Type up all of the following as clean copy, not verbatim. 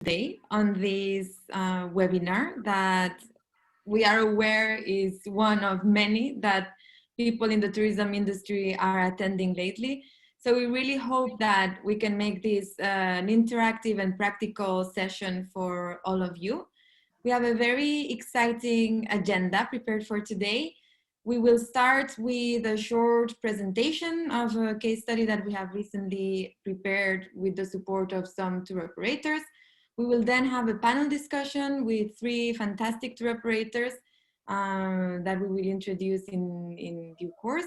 today on this webinar that we are aware is one of many that people in the tourism industry are attending lately. So we really hope that we can make this an interactive and practical session for all of you. We have a very exciting agenda prepared for today. We will start with a short presentation of a case study that we have recently prepared with the support of some tour operators. We will then have a panel discussion with 3 fantastic tour operators that we will introduce in due course.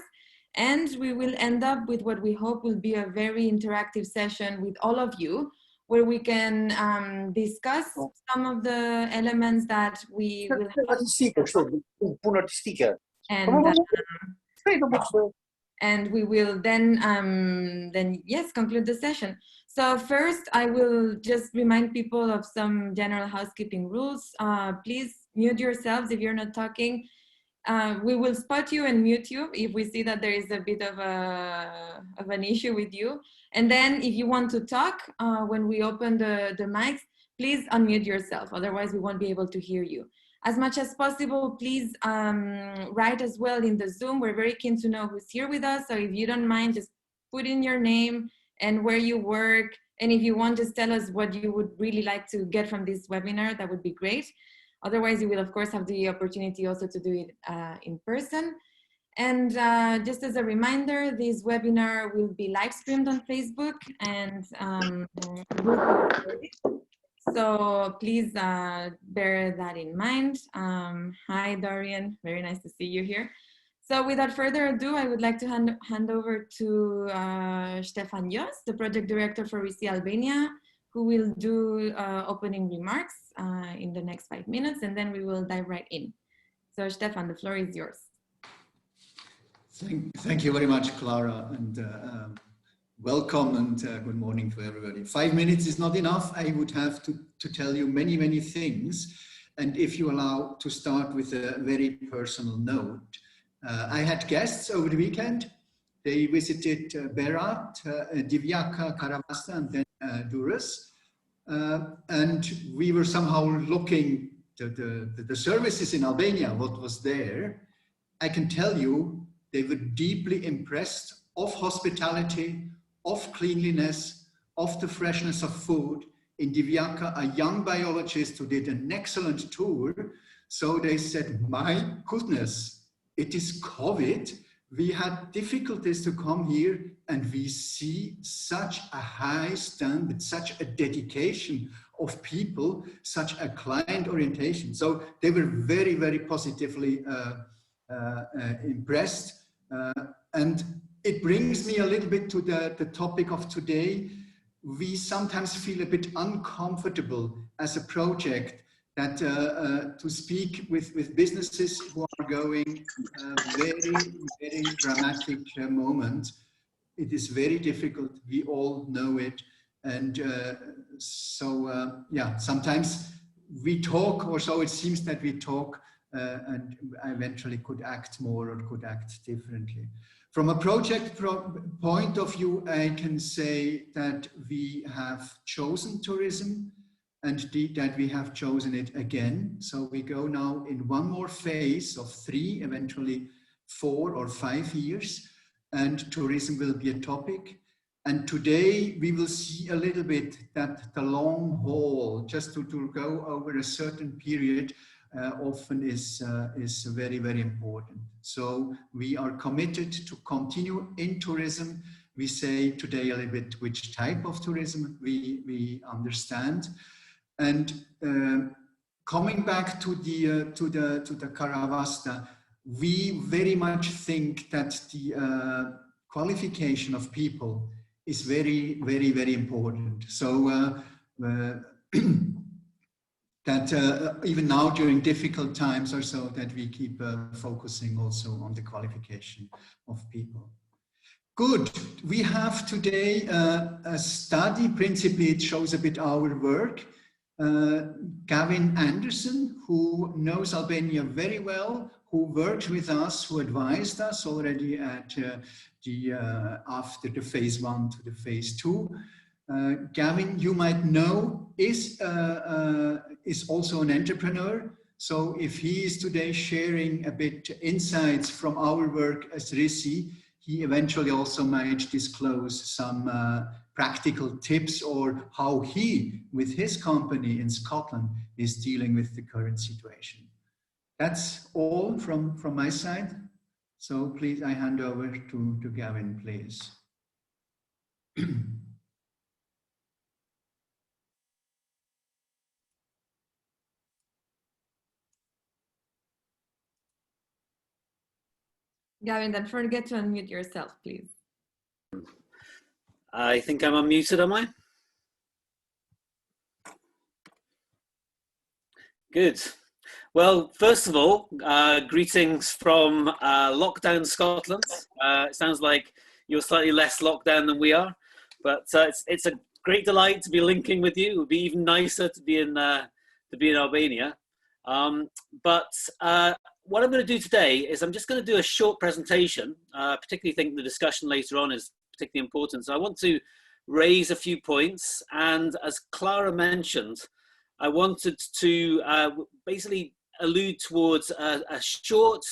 And we will end up with what we hope will be a very interactive session with all of you, where we can discuss some of the elements that we will have. And we will then yes, conclude the session. So first, I will just remind people of some general housekeeping rules. Please mute yourselves if you're not talking. We will spot you and mute you if we see that there is a bit of an issue with you. And then if you want to talk, when we open the mics, please unmute yourself. Otherwise, we won't be able to hear you. As much as possible, please write as well in the Zoom. We're very keen to know who's here with us. So if you don't mind, just put in your name and where you work. And if you want, just tell us what you would really like to get from this webinar. That would be great. Otherwise, you will, of course, have the opportunity also to do it in person. And just as a reminder, this webinar will be live streamed on Facebook and so please bear that in mind. Hi, Dorian. Very nice to see you here. So without further ado, I would like to hand over to Stefan Jos, the project director for Risi, Albania, who will do opening remarks in the next 5 minutes, and then we will dive right in. So Stefan, the floor is yours. Thank you very much, Clara, and welcome and good morning to everybody. 5 minutes is not enough. I would have to tell you many, many things. And if you allow to start with a very personal note, I had guests over the weekend. They visited Berat, Divjaka, Karavasta, and then Durrës. And we were somehow looking at the services in Albania, what was there. I can tell you, they were deeply impressed of hospitality, of cleanliness, of the freshness of food. In Divjaka, a young biologist who did an excellent tour. So they said, my goodness, it is COVID. We had difficulties to come here and we see such a high standard, such a dedication of people, such a client orientation. So they were very, very positively impressed. And it brings me a little bit to the topic of today. We sometimes feel a bit uncomfortable as a project that to speak with businesses who are going very, very dramatic moment. It is very difficult. We all know it. And yeah, sometimes we talk, or so it seems that we talk and eventually could act more or could act differently. From a project point of view, I can say that we have chosen tourism and that we have chosen it again. So we go now in one more phase of 3, eventually 4 or 5 years, and tourism will be a topic. And today we will see a little bit that the long haul, just to go over a certain period, often is very, very important. So we are committed to continue in tourism. We say today a little bit which type of tourism we understand. And coming back to the Karavasta, we very much think that the qualification of people is very, very, very important. So that even now during difficult times or so, that we keep focusing also on the qualification of people. Good. We have today a study. Principally, it shows a bit our work. Gavin Anderson, who knows Albania very well, who worked with us, who advised us already at after the phase 1 to the phase 2. Gavin, you might know, is also an entrepreneur. So if he is today sharing a bit insights from our work as Risi, he eventually also might disclose some practical tips or how he, with his company in Scotland, is dealing with the current situation. That's all from my side. So please, I hand over to Gavin, please. Gavin, don't forget to unmute yourself, please. I think I'm unmuted, am I? Good. Well, first of all, greetings from lockdown Scotland. It sounds like you're slightly less locked down than we are, but it's a great delight to be linking with you. It would be even nicer to be in Albania. What I'm going to do today is I'm just going to do a short presentation. Particularly think the discussion later on is particularly important. So I want to raise a few points, and as Clara mentioned, I wanted to basically allude towards a short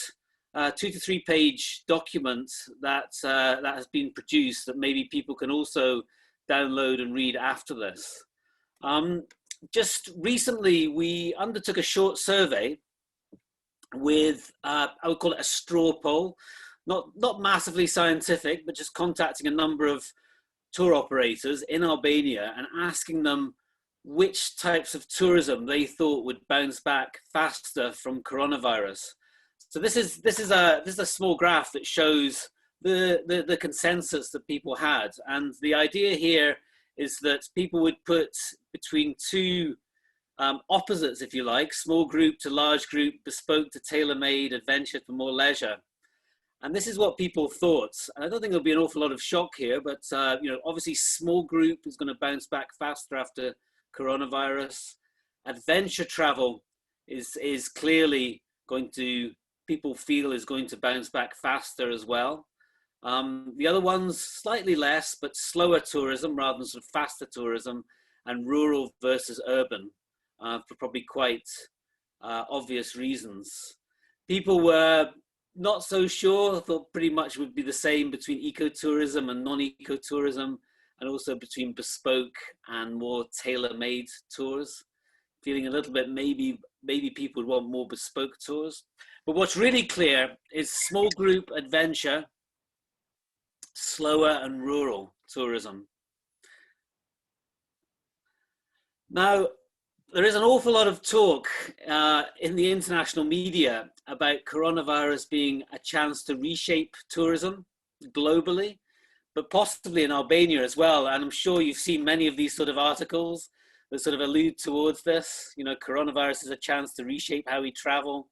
2 to 3 page document that has been produced that maybe people can also download and read after this. Just recently, we undertook a short survey with, I would call it a straw poll, not massively scientific, but just contacting a number of tour operators in Albania and asking them which types of tourism they thought would bounce back faster from coronavirus. So this is a small graph that shows the consensus that people had, and the idea here is that people would put between two opposites, if you like, small group to large group, bespoke to tailor-made, adventure to more leisure. And this is what people thought. And I don't think there'll be an awful lot of shock here, but obviously small group is going to bounce back faster after coronavirus. Adventure travel is clearly going to, people feel, is going to bounce back faster as well. The other ones, slightly less, but slower tourism rather than sort of faster tourism, and rural versus urban. For probably quite obvious reasons. People were not so sure, thought pretty much would be the same between ecotourism and non-ecotourism, and also between bespoke and more tailor-made tours. Feeling a little bit maybe people would want more bespoke tours. But what's really clear is small group adventure, slower and rural tourism. Now, there is an awful lot of talk in the international media about coronavirus being a chance to reshape tourism globally, but possibly in Albania as well. And I'm sure you've seen many of these sort of articles that sort of allude towards this. You know, coronavirus is a chance to reshape how we travel.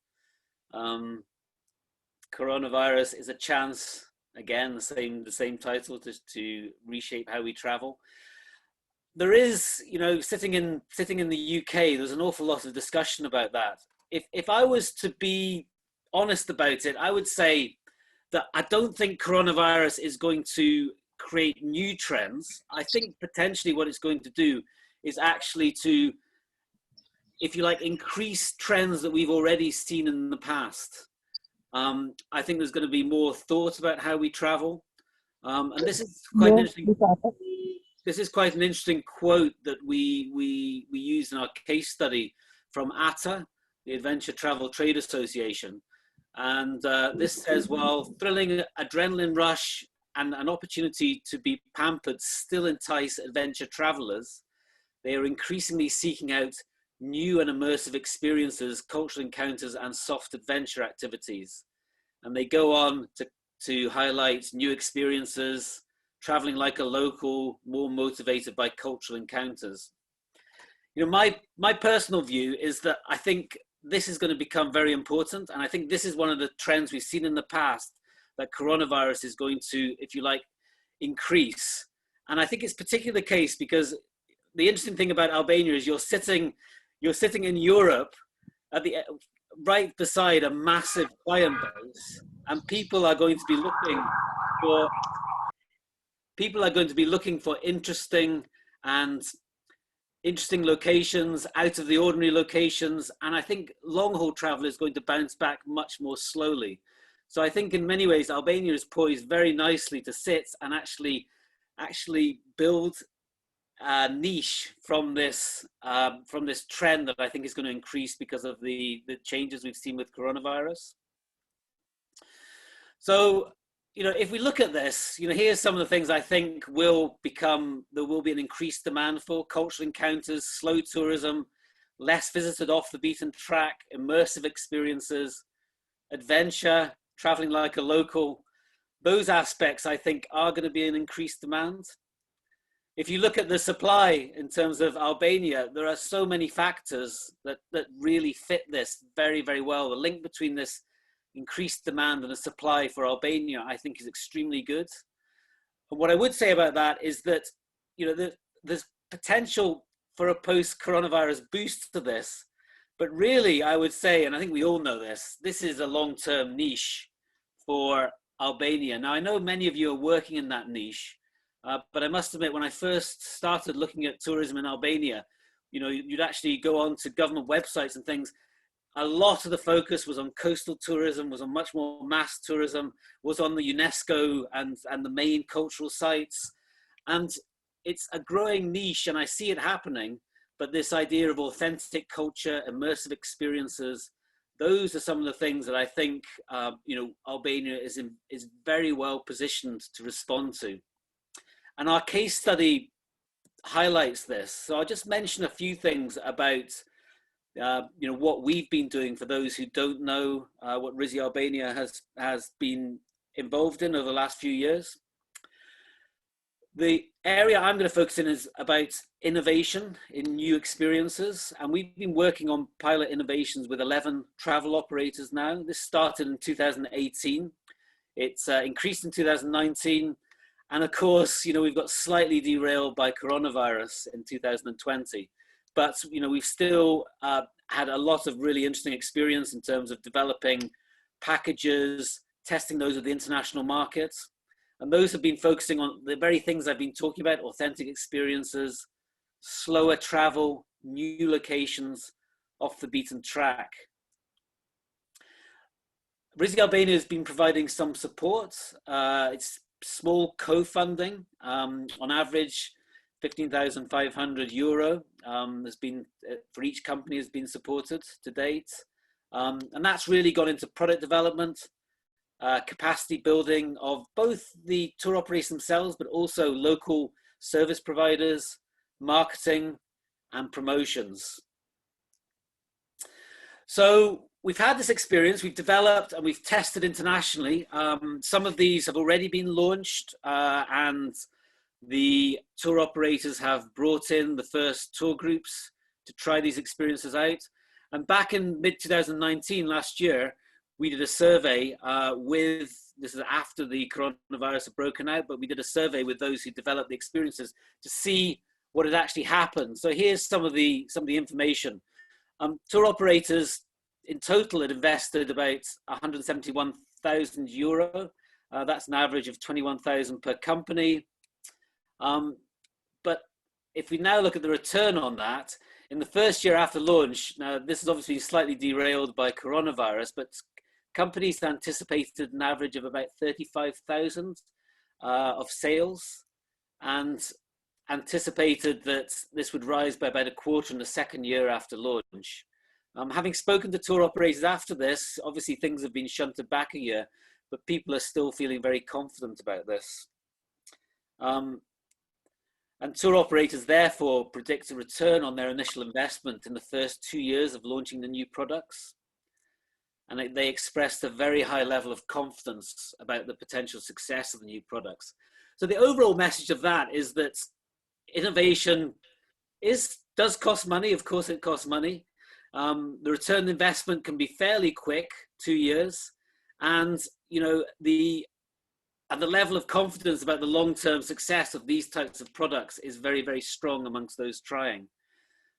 Coronavirus is a chance, again, the same title, to reshape how we travel. There is, sitting in the UK, there's an awful lot of discussion about that. If I was to be honest about it, I would say that I don't think coronavirus is going to create new trends. I think potentially what it's going to do is actually to, if you like, increase trends that we've already seen in the past. I think there's going to be more thought about how we travel. And this is quite interesting. This is quite an interesting quote that we use in our case study from ATA, the Adventure Travel Trade Association. And this says, while thrilling adrenaline rush and an opportunity to be pampered still entice adventure travelers, they are increasingly seeking out new and immersive experiences, cultural encounters, and soft adventure activities. And they go on to highlight new experiences, traveling like a local, more motivated by cultural encounters. My personal view is that I think this is going to become very important. And I think this is one of the trends we've seen in the past, that coronavirus is going to, if you like, increase. And I think it's particularly the case because the interesting thing about Albania is you're sitting in Europe right beside a massive client base, and people are going to be looking for interesting and interesting locations, out of the ordinary locations. And I think long haul travel is going to bounce back much more slowly. So I think in many ways, Albania is poised very nicely to sit and actually build a niche from this trend that I think is going to increase because of the changes we've seen with coronavirus. So, you know, if we look at this, you know, here's some of the things I think there will be an increased demand for: cultural encounters, slow tourism, less visited off the beaten track, immersive experiences, adventure, traveling like a local. Those aspects, I think, are going to be an increased demand. If you look at the supply in terms of Albania, there are so many factors that really fit this very, very well. The link between this increased demand and the supply for Albania, I think, is extremely good. And what I would say about that is that, you know, there's potential for a post-coronavirus boost to this. But really, I would say, and I think we all know this is a long-term niche for Albania. Now, I know many of you are working in that niche, but I must admit, when I first started looking at tourism in Albania, you know, you'd actually go on to government websites and things. A lot of the focus was on coastal tourism, was on much more mass tourism, was on the UNESCO and the main cultural sites. And it's a growing niche, and I see it happening, but this idea of authentic culture, immersive experiences, those are some of the things that I think, you know, Albania is very well positioned to respond to. And our case study highlights this. So I'll just mention a few things about, you know, what we've been doing for those who don't know what Risi Albania has been involved in over the last few years. The area I'm going to focus in is about innovation in new experiences. And we've been working on pilot innovations with 11 travel operators now. This started in 2018. It's increased in 2019. And of course, you know, we've got slightly derailed by coronavirus in 2020. But, you know, we've still had a lot of really interesting experience in terms of developing packages, testing those with the international markets. And those have been focusing on the very things I've been talking about: authentic experiences, slower travel, new locations, off the beaten track. Risi Albania has been providing some support. It's small co-funding, on average €15,500 has been for each company has been supported to date, and that's really gone into product development, capacity building of both the tour operators themselves, but also local service providers, marketing, and promotions. So we've had this experience, we've developed and we've tested internationally. Some of these have already been launched, and the tour operators have brought in the first tour groups to try these experiences out. And back in mid-2019, last year, we did a survey this is after the coronavirus had broken out, but we did a survey with those who developed the experiences to see what had actually happened. So here's some of the information. Tour operators in total had invested about €171,000. That's an average of 21,000 per company. But if we now look at the return on that, in the first year after launch, now this is obviously slightly derailed by coronavirus, but companies anticipated an average of about 35,000 of sales, and anticipated that this would rise by about a quarter in the second year after launch. Having spoken to tour operators after this, obviously things have been shunted back a year, but people are still feeling very confident about this. And tour operators therefore predict a return on their initial investment in the first 2 years of launching the new products. And they expressed a very high level of confidence about the potential success of the new products. So the overall message of that is that innovation does cost money. Of course it costs money. The return on investment can be fairly quick, 2 years. And, you know, the level of confidence about the long-term success of these types of products is very, very strong amongst those trying.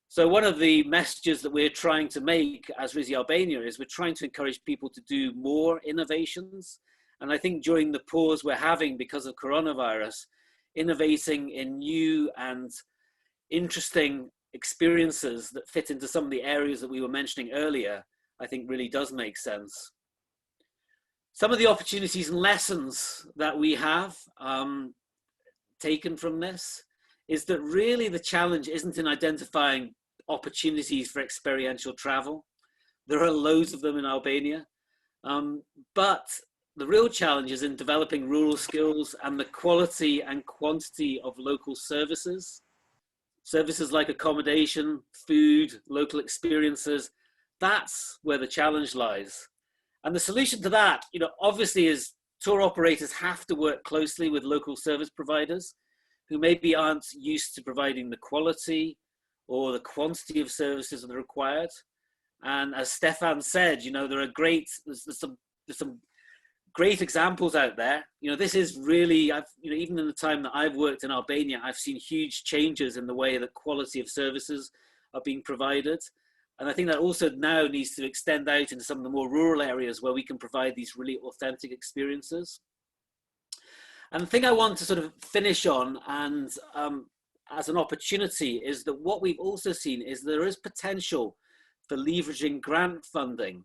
So one of the messages that we're trying to make as Risi Albania is we're trying to encourage people to do more innovations. And I think during the pause we're having because of coronavirus, innovating in new and interesting experiences that fit into some of the areas that we were mentioning earlier, I think really does make sense. Some of the opportunities and lessons that we have taken from this is that really the challenge isn't in identifying opportunities for experiential travel. There are loads of them in Albania, but the real challenge is in developing rural skills and the quality and quantity of local services. Services like accommodation, food, local experiences, that's where the challenge lies. And the solution to that, obviously is tour operators have to work closely with local service providers who maybe aren't used to providing the quality or the quantity of services that are required. And as Stefan said, there's some great examples out there. This is really, even in the time that I've worked in Albania, I've seen huge changes in the way that quality of services are being provided. And I think that also now needs to extend out into some of the more rural areas where we can provide these really authentic experiences. And the thing I want to sort of finish on, and as an opportunity, is that what we've also seen is there is potential for leveraging grant funding.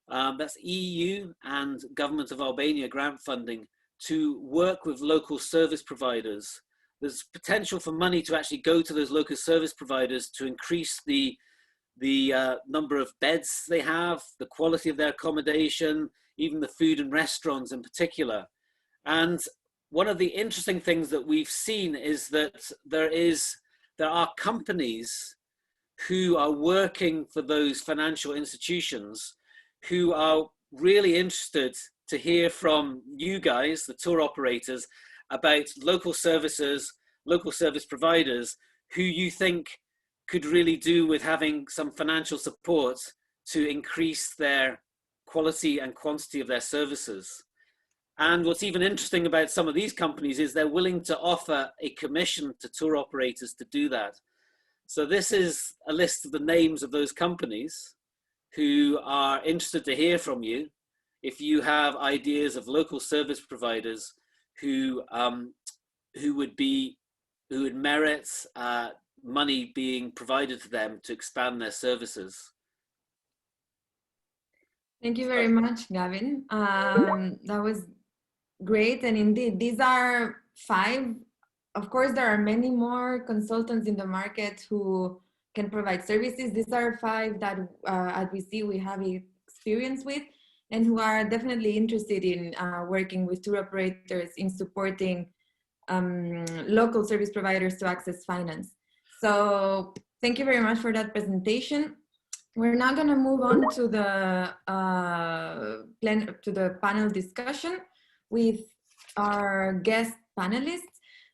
That's EU and Government of Albania grant funding to work with local service providers. There's potential for money to actually go to those local service providers to increase the number of beds they have, the quality of their accommodation, even the food and restaurants in particular. And one of the interesting things that we've seen is that there are companies who are working for those financial institutions who are really interested to hear from you guys, the tour operators, about local services, local service providers who you think could really do with having some financial support to increase their quality and quantity of their services. And what's even interesting about some of these companies is they're willing to offer a commission to tour operators to do that. So this is a list of the names of those companies who are interested to hear from you if you have ideas of local service providers who would merit money being provided to them to expand their services. Thank you very much, Gavin. That was great. And indeed, these are 5. Of course, there are many more consultants in the market who can provide services. These are 5 that at Risi we have experience with and who are definitely interested in working with tour operators in supporting local service providers to access finance. So thank you very much for that presentation. We're now going to move on to the panel discussion with our guest panelists.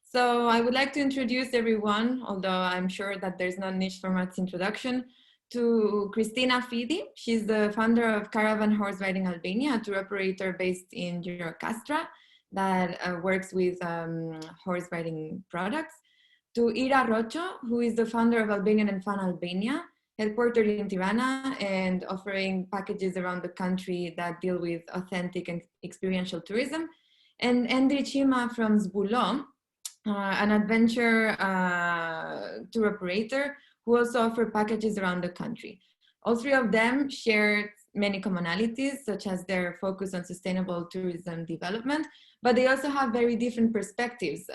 So I would like to introduce everyone, although I'm sure that there's no need for much introduction, to Cristina Fidi. She's the founder of Caravan Horse Riding Albania, a tour operator based in Gjirokastra that works with horse riding products. To Ira Rocho, who is the founder of Albanian and Fun Albania, headquartered in Tirana and offering packages around the country that deal with authentic and experiential tourism. And Endri Chima from Zbulo, an adventure tour operator who also offer packages around the country. All 3 of them share many commonalities, such as their focus on sustainable tourism development, but they also have very different perspectives,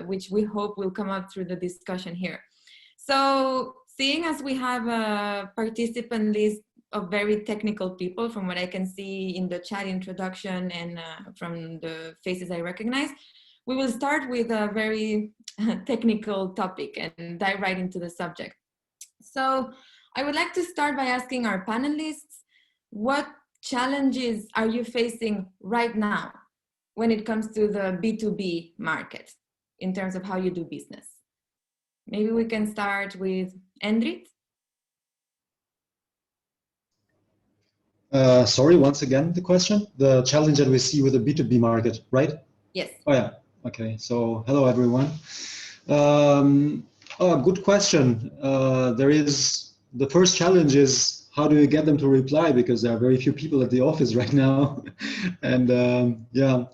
which we hope will come up through the discussion here. So seeing as we have a participant list of very technical people, from what I can see in the chat introduction and from the faces I recognize, we will start with a very technical topic and dive right into the subject. So I would like to start by asking our panelists, what challenges are you facing right now when it comes to the B2B market in terms of how you do business? Maybe we can start with Endrit. Sorry, once again, the question, the challenge that we see with the B2B market, right? Yes. Oh yeah, okay, so hello everyone. Good question. The first challenge is how do you get them to reply, because there are very few people at the office right now. And yeah,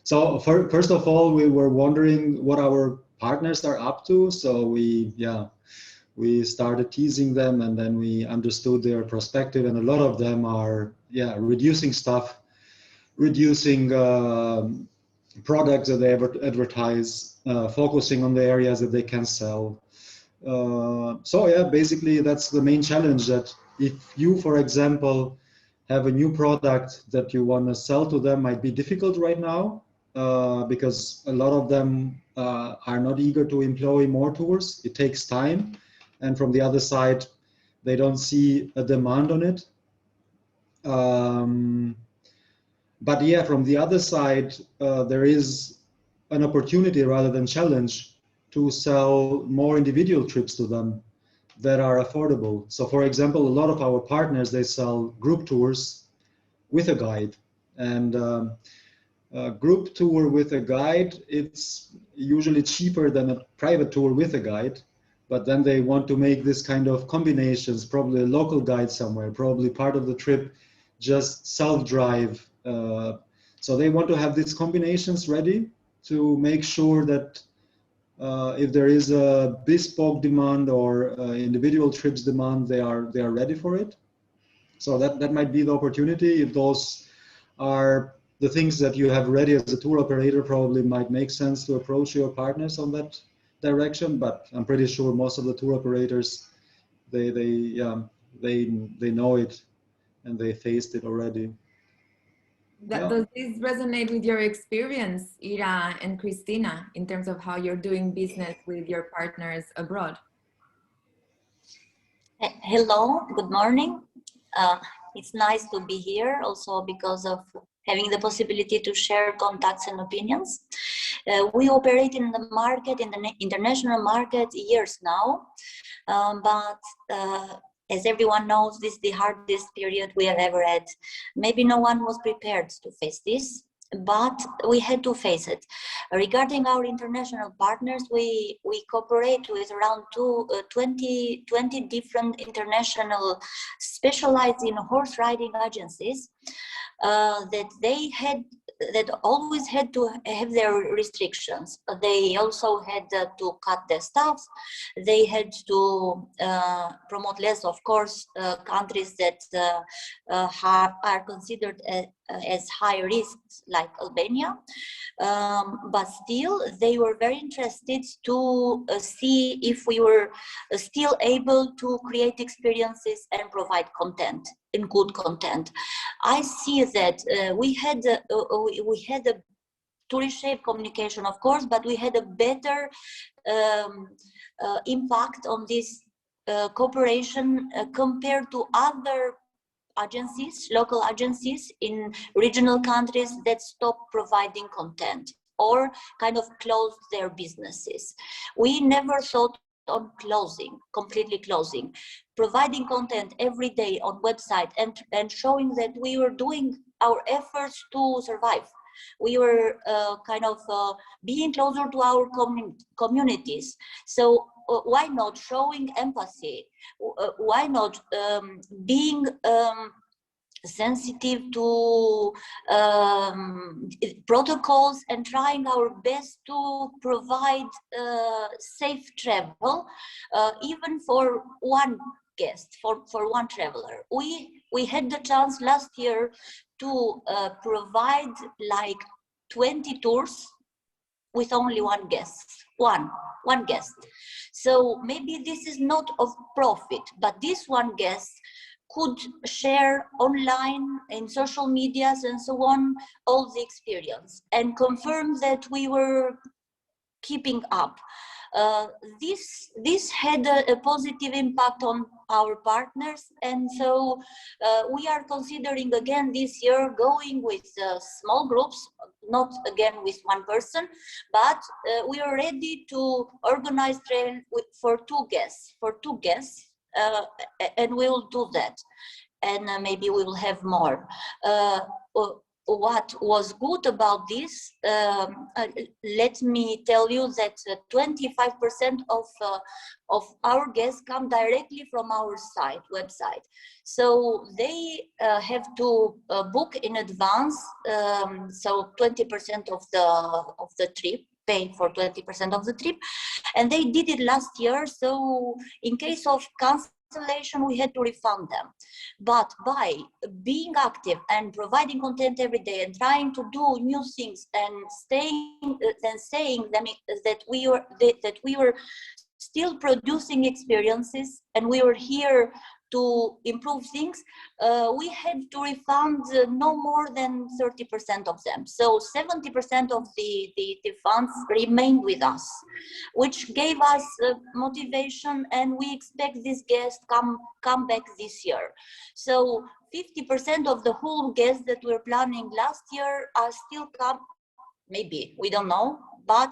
so first of all, we were wondering what our partners are up to. So we started teasing them, and then we understood their perspective, and a lot of them are reducing stuff, reducing products that they advertise, focusing on the areas that they can sell. So yeah, basically that's the main challenge, that if you, for example, have a new product that you want to sell to them, might be difficult right now, because a lot of them are not eager to employ more tours. It takes time. And from the other side, they don't see a demand on it. But yeah, from the other side, there is an opportunity rather than challenge to sell more individual trips to them that are affordable. So for example, a lot of our partners, they sell group tours with a guide. And a group tour with a guide, it's usually cheaper than a private tour with a guide. But then they want to make this kind of combinations, probably a local guide somewhere, probably part of the trip just self-drive. So they want to have these combinations ready to make sure that if there is a bespoke demand or individual trips demand, they are ready for it. So that might be the opportunity. If those are the things that you have ready as a tour operator, probably might make sense to approach your partners on that direction. But I'm pretty sure most of the tour operators, they know it and they faced it already. Does this resonate with your experience, Ira and Christina, in terms of how you're doing business with your partners abroad? Hello, good morning. It's nice to be here, also because of having the possibility to share contacts and opinions. We operate in the market, in the international market, years now, but as everyone knows, this is the hardest period we have ever had. Maybe no one was prepared to face this, but we had to face it. Regarding our international partners, we cooperate with around 20 different international specialized in horse riding agencies that always had to have their restrictions. They also had to cut their staffs. They had to promote less, of course, countries that are considered as high risks, like Albania. But still, they were very interested to see if we were still able to create experiences and provide content, and good content. I see that we had a tourist shape communication, of course, but we had a better impact on this cooperation compared to other agencies, local agencies in regional countries that stopped providing content or kind of closed their businesses. We never thought on closing, completely closing, providing content every day on website and showing that we were doing our efforts to survive. We were being closer to our communities. So why not showing empathy? Why not being sensitive to protocols and trying our best to provide safe travel, even for one guest, for one traveler. We had the chance last year to provide like 20 tours with only one guest, one guest. So maybe this is not of profit, but this one guest could share online in social medias and so on all the experience and confirm that we were keeping up. This had a positive impact on our partners, and so we are considering again this year going with small groups, not again with one person, but we are ready to organize travel for two guests, and we will do that, and maybe we will have more. What was good about this, let me tell you that 25% of our guests come directly from our website. So they have to book in advance, so 20% of the trip pay for 20% of the trip, and they did it last year. So in case of cancellation, we had to refund them. But by being active and providing content every day and trying to do new things and saying them that we were still producing experiences and we were here to improve things, we had to refund no more than 30% of them. So 70% of the funds remained with us, which gave us motivation, and we expect this guest come back this year. So 50% of the whole guests that we're planning last year are still come, maybe, we don't know, but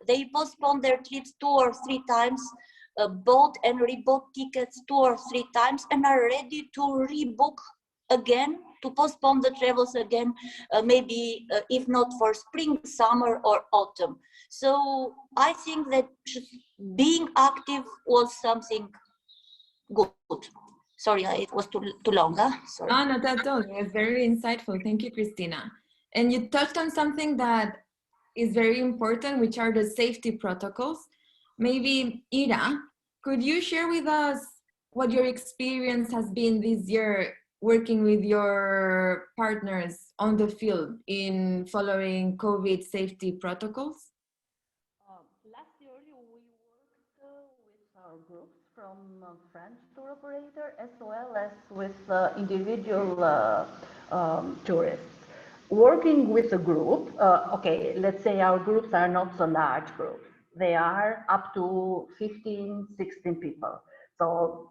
they postponed their trips 2 or 3 times, bought and rebought tickets 2 or 3 times, and are ready to rebook again, to postpone the travels again, maybe if not for spring, summer, or autumn. So I think that being active was something good. Sorry, it was too long, huh? Sorry. No, not at all. It was very insightful. Thank you, Christina. And you touched on something that is very important, which are the safety protocols. Maybe, Ira, could you share with us what your experience has been this year working with your partners on the field in following COVID safety protocols? Last year, we worked with our groups from French tour operator as well as with individual tourists. Working with a group, okay, let's say our groups are not so large groups. They are up to 15, 16 people. So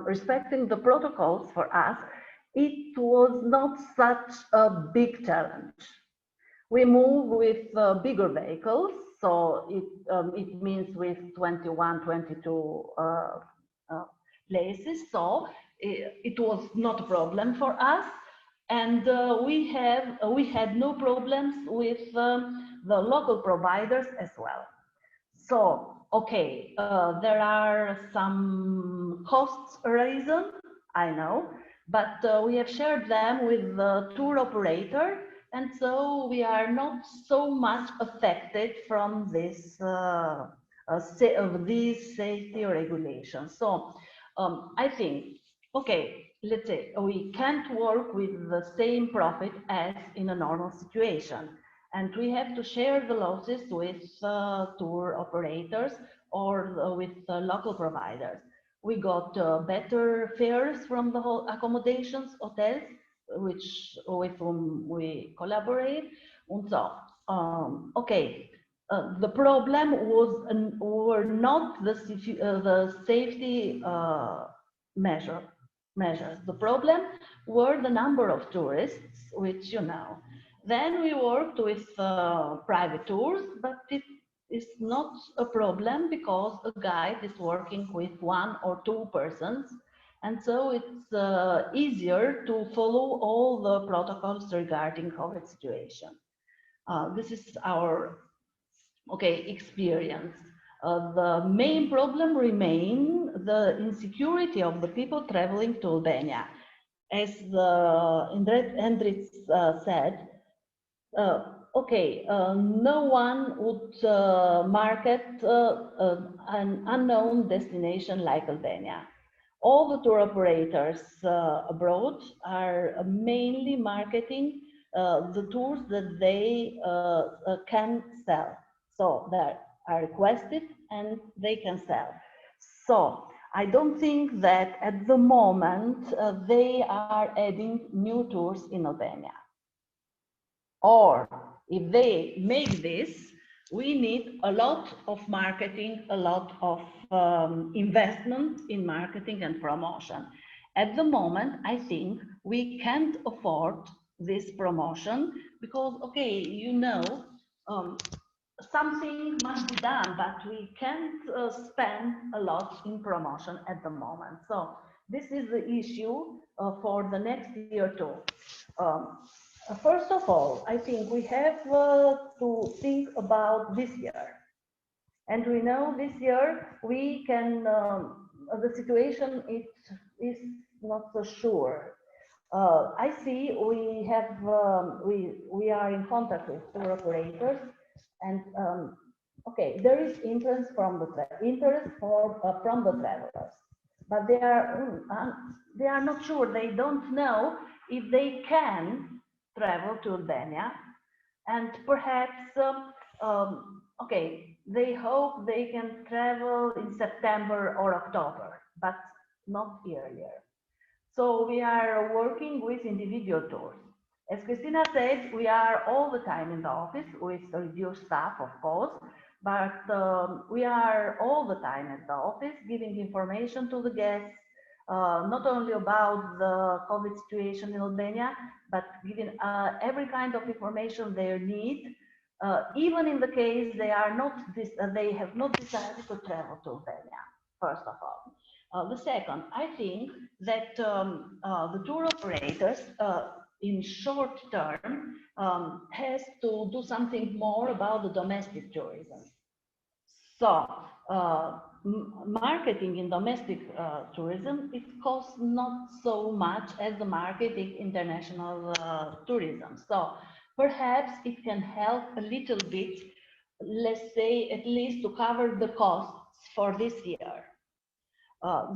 respecting the protocols for us, it was not such a big challenge. We move with bigger vehicles, so it means with 21, 22 places. So it was not a problem for us. And we had no problems with the local providers as well. So, okay, there are some costs arisen, I know, but we have shared them with the tour operator, and so we are not so much affected from this of these safety regulations. So I think, okay, let's say we can't work with the same profit as in a normal situation, and we have to share the losses with tour operators or with local providers. We got better fares from the whole accommodations, hotels, with whom we collaborate. And so, okay, the problem were not the safety measures. The problem were the number of tourists, which you know. Then we worked with private tours, but it is not a problem because a guide is working with 1 or 2 persons. And so it's easier to follow all the protocols regarding COVID situation. This is our experience. The main problem remain the insecurity of the people traveling to Albania. As Andritz said, no one would market an unknown destination like Albania. All the tour operators abroad are mainly marketing the tours that they can sell. So that are requested and they can sell. So I don't think that at the moment they are adding new tours in Albania. Or if they make this, we need a lot of marketing, a lot of investment in marketing and promotion. At the moment, I think we can't afford this promotion because, okay, you know, something must be done, but we can't spend a lot in promotion at the moment. So this is the issue for the next year too. First of all, I think we have to think about this year. And we know this year we can, the situation is not so sure. I see we have, we are in contact with tour operators And okay, there is interest from the from the travelers, but they are not sure. They don't know if they can travel to Albania, and perhaps okay, they hope they can travel in September or October, but not earlier. So we are working with individual tours. As Christina said, we are all the time in the office with reduced staff, of course, but we are all the time at the office giving information to the guests, not only about the COVID situation in Albania, but giving every kind of information they need, even in the case they have not decided to travel to Albania, first of all. The second, I think that the tour operators in short term has to do something more about the domestic tourism. So marketing in domestic tourism, it costs not so much as the marketing international tourism. So perhaps it can help a little bit, let's say at least to cover the costs for this year.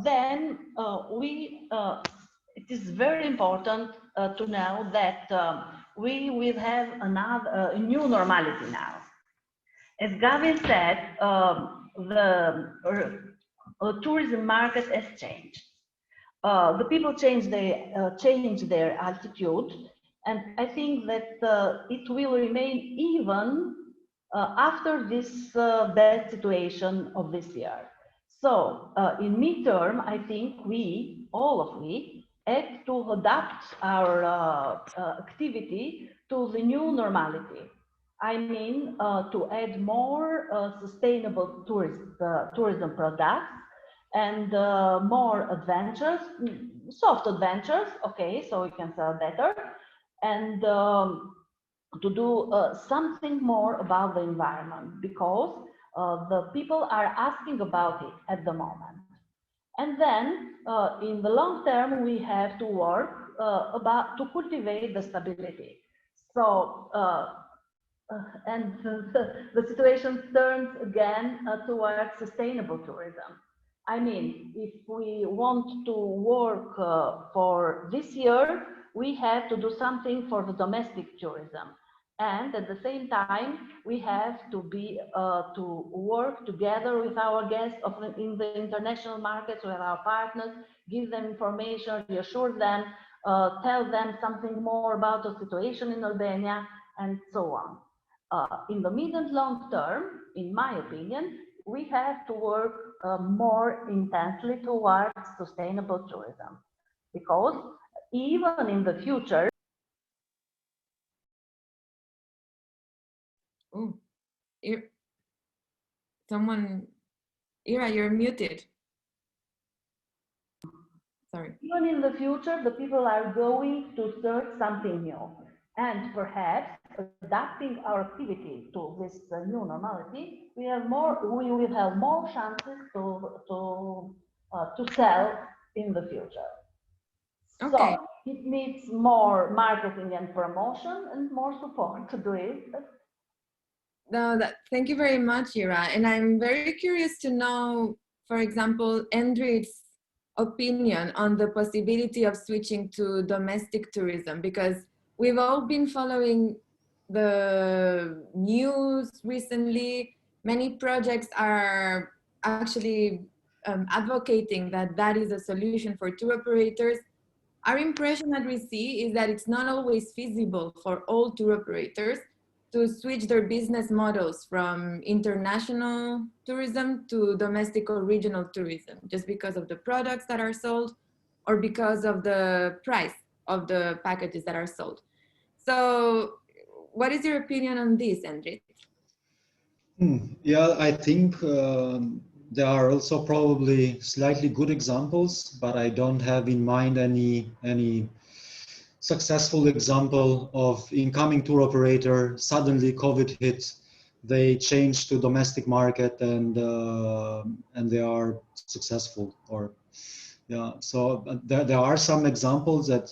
Then it is very important to know that we will have a new normality now. As Gavin said, the tourism market has changed. The people change their attitude, and I think that it will remain even after this bad situation of this year. So in midterm, I think all of we, had to adapt our activity to the new normality. I mean, to add more sustainable tourism products and more adventures, soft adventures, okay, so we can sell better, and to do something more about the environment, because the people are asking about it at the moment. And then in the long term, we have to work to cultivate the stability. So, and the situation turns again towards sustainable tourism. I mean, if we want to work for this year, we have to do something for the domestic tourism. And at the same time, we have to to work together with our guests in the international markets, with our partners, give them information, reassure them, tell them something more about the situation in Albania, and so on. In the mid and long term, in my opinion, we have to work more intensely towards sustainable tourism, because even in the future, Oh, Ira, you're muted. Sorry. Even in the future, the people are going to search something new, and perhaps adapting our activity to this new normality, we will have more chances to sell in the future. Okay. So it needs more marketing and promotion and more support to do it. No, thank you very much, Ira. And I'm very curious to know, for example, Endrit's opinion on the possibility of switching to domestic tourism, because we've all been following the news recently. Many projects are actually advocating that is a solution for tour operators. Our impression at Risi is that it's not always feasible for all tour operators to switch their business models from international tourism to domestic or regional tourism, just because of the products that are sold or because of the price of the packages that are sold. So what is your opinion on this, Endrit? Yeah, I think there are also probably slightly good examples, but I don't have in mind any successful example of incoming tour operator, suddenly COVID hit, they changed to domestic market and they are successful. Or yeah, so there are some examples that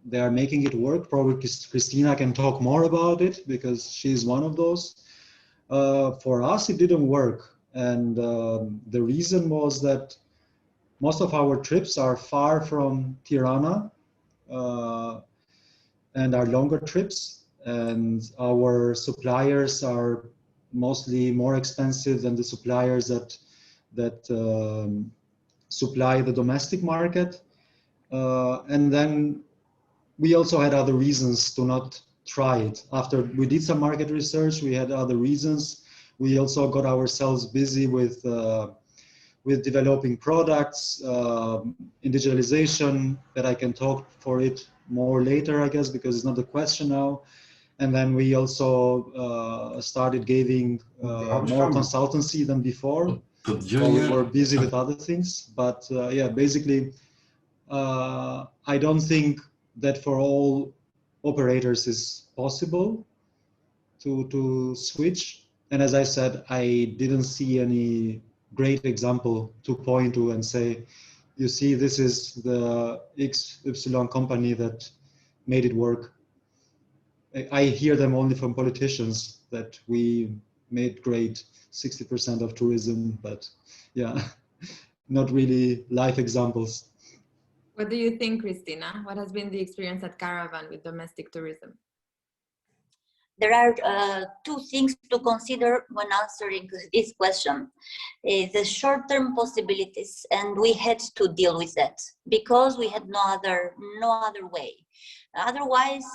they are making it work. Probably Christina can talk more about it because she's one of those. For us, it didn't work. And the reason was that most of our trips are far from Tirana and are longer trips. And our suppliers are mostly more expensive than the suppliers that supply the domestic market. And then we also had other reasons to not try it. After we did some market research, we had other reasons. We also got ourselves busy with developing products, in digitalization, that I can talk for it more later, I guess, because it's not the question now. And then we also started giving more consultancy than before. So we were busy with other things. But yeah, basically, I don't think that for all operators is possible to switch. And as I said, I didn't see any great example to point to and say, you see, this is the XY company that made it work. I hear them only from politicians that we made great 60% of tourism, but yeah, not really live examples. What do you think, Christina? What has been the experience at Caravan with domestic tourism? There are two things to consider when answering this question. The short-term possibilities, and we had to deal with that because we had no other way. Otherwise,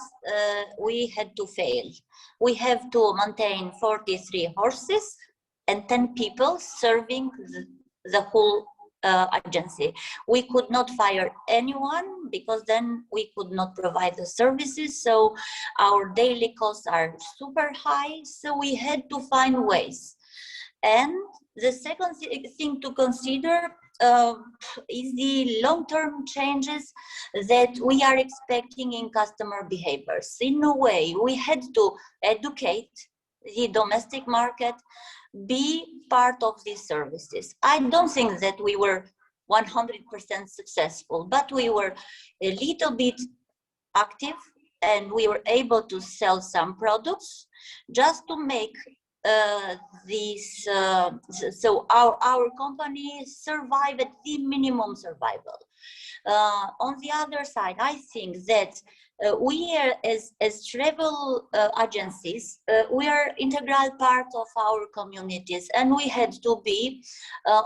we had to fail. We have to maintain 43 horses and 10 people serving the whole agency. We could not fire anyone because then we could not provide the services. So our daily costs are super high. So we had to find ways. And the second thing to consider is the long-term changes that we are expecting in customer behaviors. In a way, we had to educate the domestic market, be part of these services. I don't think that we were 100% successful, but we were a little bit active and we were able to sell some products just to make so our company survive at the minimum survival. On the other side, I think that we are, as travel agencies, we are integral part of our communities, and we had to be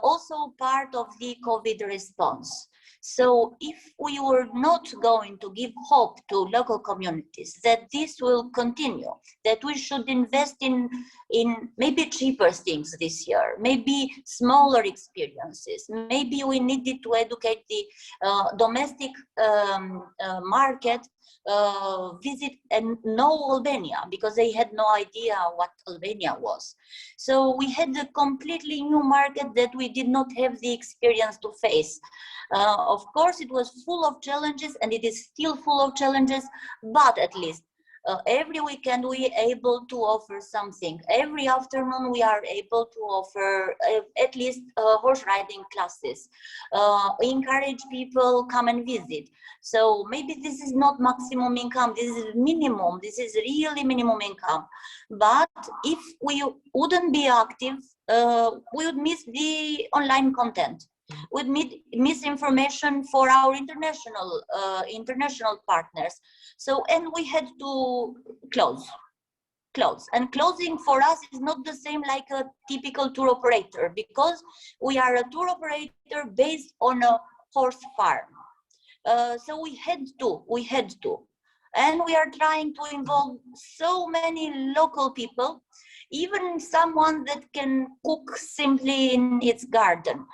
also part of the COVID response. So if we were not going to give hope to local communities that this will continue, that we should invest in maybe cheaper things this year, maybe smaller experiences, maybe we needed to educate the domestic market, visit and know Albania, because they had no idea what Albania was. So we had a completely new market that we did not have the experience to face. Of course, it was full of challenges, and it is still full of challenges, but at least every weekend we are able to offer something. Every afternoon we are able to offer at least horse riding classes. We encourage people come and visit. So maybe this is not maximum income, this is minimum, this is really minimum income. But if we wouldn't be active, we would miss the online content. Would miss information for our international partners. So, and we had to close. And closing for us is not the same like a typical tour operator, because we are a tour operator based on a horse farm. So we had to. And we are trying to involve so many local people, even someone that can cook simply in its garden,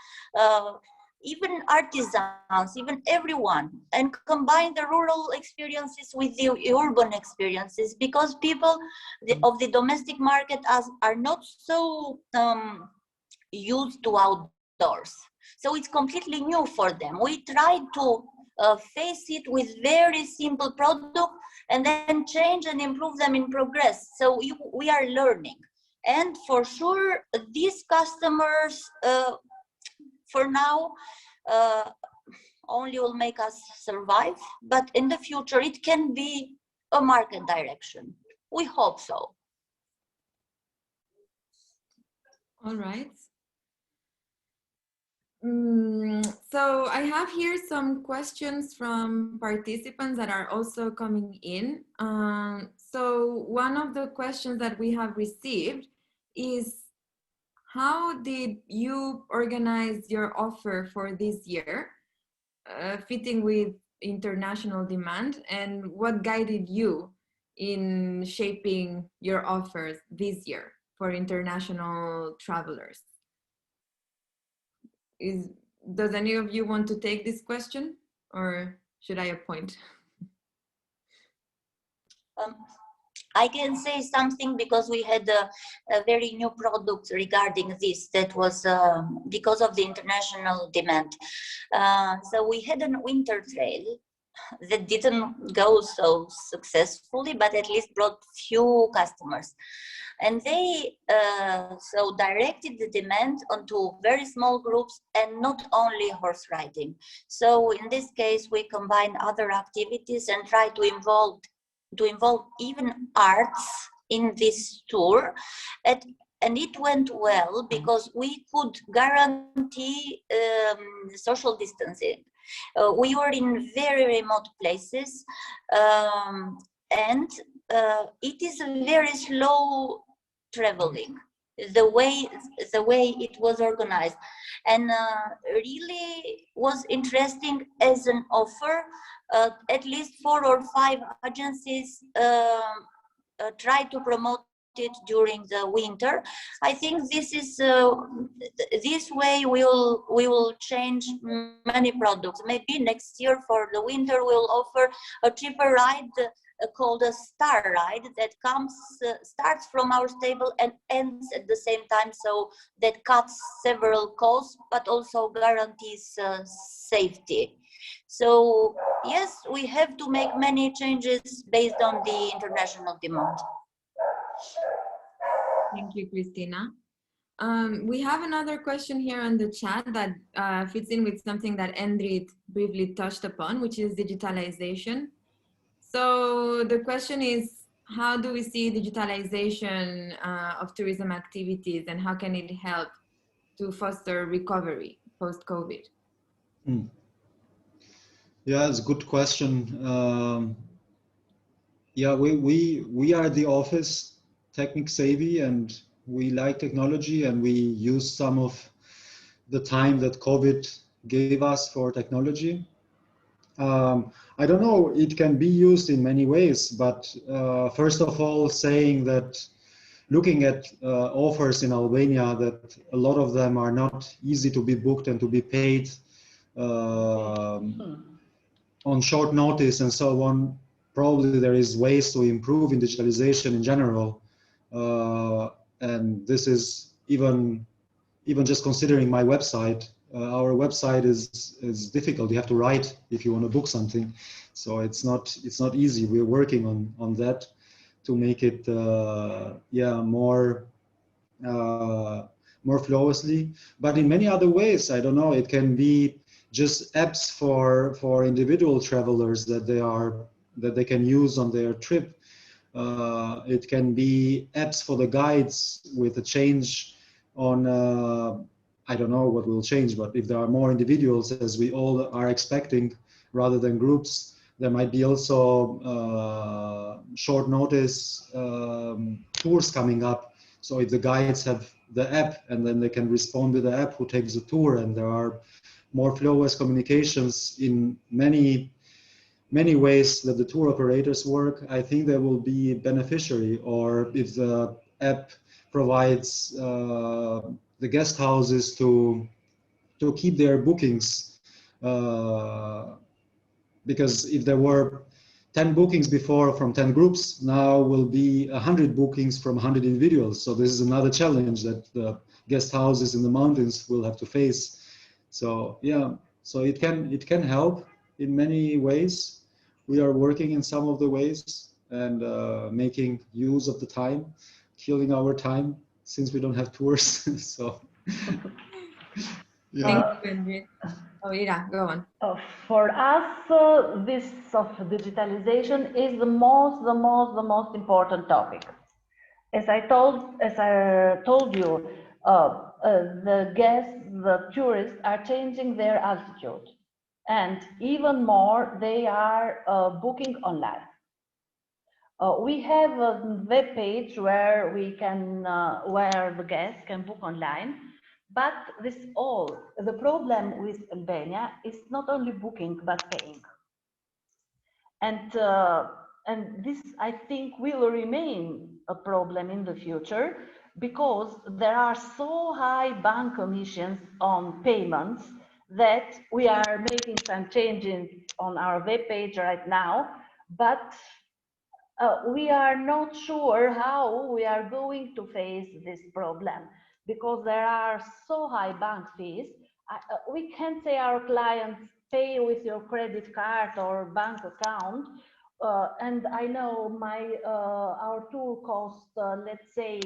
even artisans, even everyone, and combine the rural experiences with the urban experiences, because people of the domestic market are not so used to outdoors. So it's completely new for them. We tried to face it with very simple product and then change and improve them in progress. So we are learning. And for sure, these customers, for now, only will make us survive. But in the future, it can be a market direction. We hope so. All right. So I have here some questions from participants that are also coming in. So one of the questions that we have received is, how did you organize your offer for this year, fitting with international demand, and what guided you in shaping your offers this year for international travelers? Does any of you want to take this question, or should I appoint? I can say something because we had a very new product regarding this that was because of the international demand. So we had a winter trail that didn't go so successfully, but at least brought few customers. And they so directed the demand onto very small groups and not only horse riding. So in this case, we combine other activities and try to involve even arts in this tour. And it went well because we could guarantee social distancing. We were in very remote places, and it is a very slow traveling, the way it was organized, and really was interesting as an offer. At least 4 or 5 agencies try to promote it during the winter. I think this is this way we will change many products. Maybe next year for the winter we'll offer a cheaper ride called a star ride that comes starts from our stable and ends at the same time, so that cuts several costs but also guarantees safety. So yes, we have to make many changes based on the international demand. Thank you, Christina. We have another question here on the chat that fits in with something that Endrit briefly touched upon, which is digitalization. So the question is, how do we see digitalization of tourism activities, and how can it help to foster recovery post-COVID? Yeah, it's a good question. Yeah, we are at the office technique savvy, and we like technology, and we use some of the time that COVID gave us for technology. I don't know, it can be used in many ways, but first of all, saying that looking at offers in Albania, that a lot of them are not easy to be booked and to be paid on short notice and so on. Probably there is ways to improve in digitalization in general. And this is even just considering my website. Our website is difficult. You have to write if you want to book something, so it's not easy. We're working on that to make it more flawlessly. But in many other ways, I don't know. It can be just apps for individual travelers that they can use on their trip. It can be apps for the guides with a change on. I don't know what will change, but if there are more individuals, as we all are expecting, rather than groups, there might be also short notice tours coming up. So if the guides have the app, and then they can respond with the app who takes the tour, and there are more flawless communications in many ways that the tour operators work, I think they will be beneficiary. Or if the app provides the guest houses to keep their bookings, because if there were 10 bookings before from 10 groups, now will be 100 bookings from 100 individuals. So this is another challenge that the guest houses in the mountains will have to face. So yeah, so it can help in many ways. We are working in some of the ways and making use of the time, killing our time since we don't have tours. So yeah. Thank you, Endrit. Oh, Ira, go on. For us, this of digitalization is the most important topic. As I told you, the guests, the tourists are changing their altitude, and even more, they are booking online. We have a web page where we can, where the guests can book online, but this all, the problem with Albania is not only booking but paying, and this I think will remain a problem in the future because there are so high bank commissions on payments that we are making some changes on our web page right now, but we are not sure how we are going to face this problem because there are so high bank fees. We can't say our clients pay with your credit card or bank account. And I know our tour cost, let's say,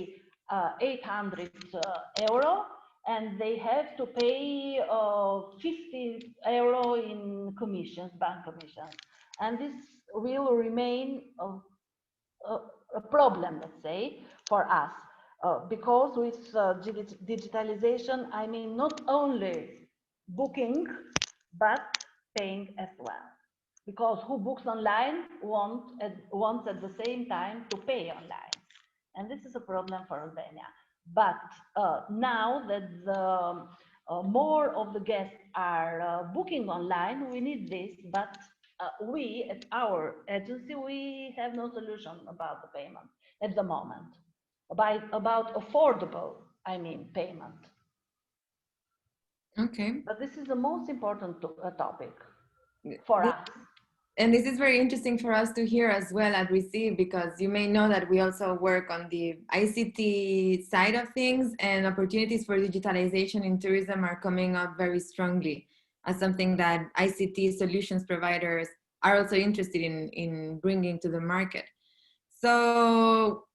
800 euro, and they have to pay 50 euro in commissions, bank commissions. And this will remain a problem, let's say, for us, because with digitalization, I mean not only booking, but paying as well. Because who books online wants at the same time to pay online. And this is a problem for Albania. But now that more of the guests are booking online, we need this, but we, at our agency, we have no solution about the payment at the moment, about affordable, I mean, payment. Okay. But this is the most important topic for us. And this is very interesting for us to hear as well at Risi, because you may know that we also work on the ICT side of things, and opportunities for digitalization in tourism are coming up very strongly as something that ICT solutions providers are also interested in bringing to the market. So,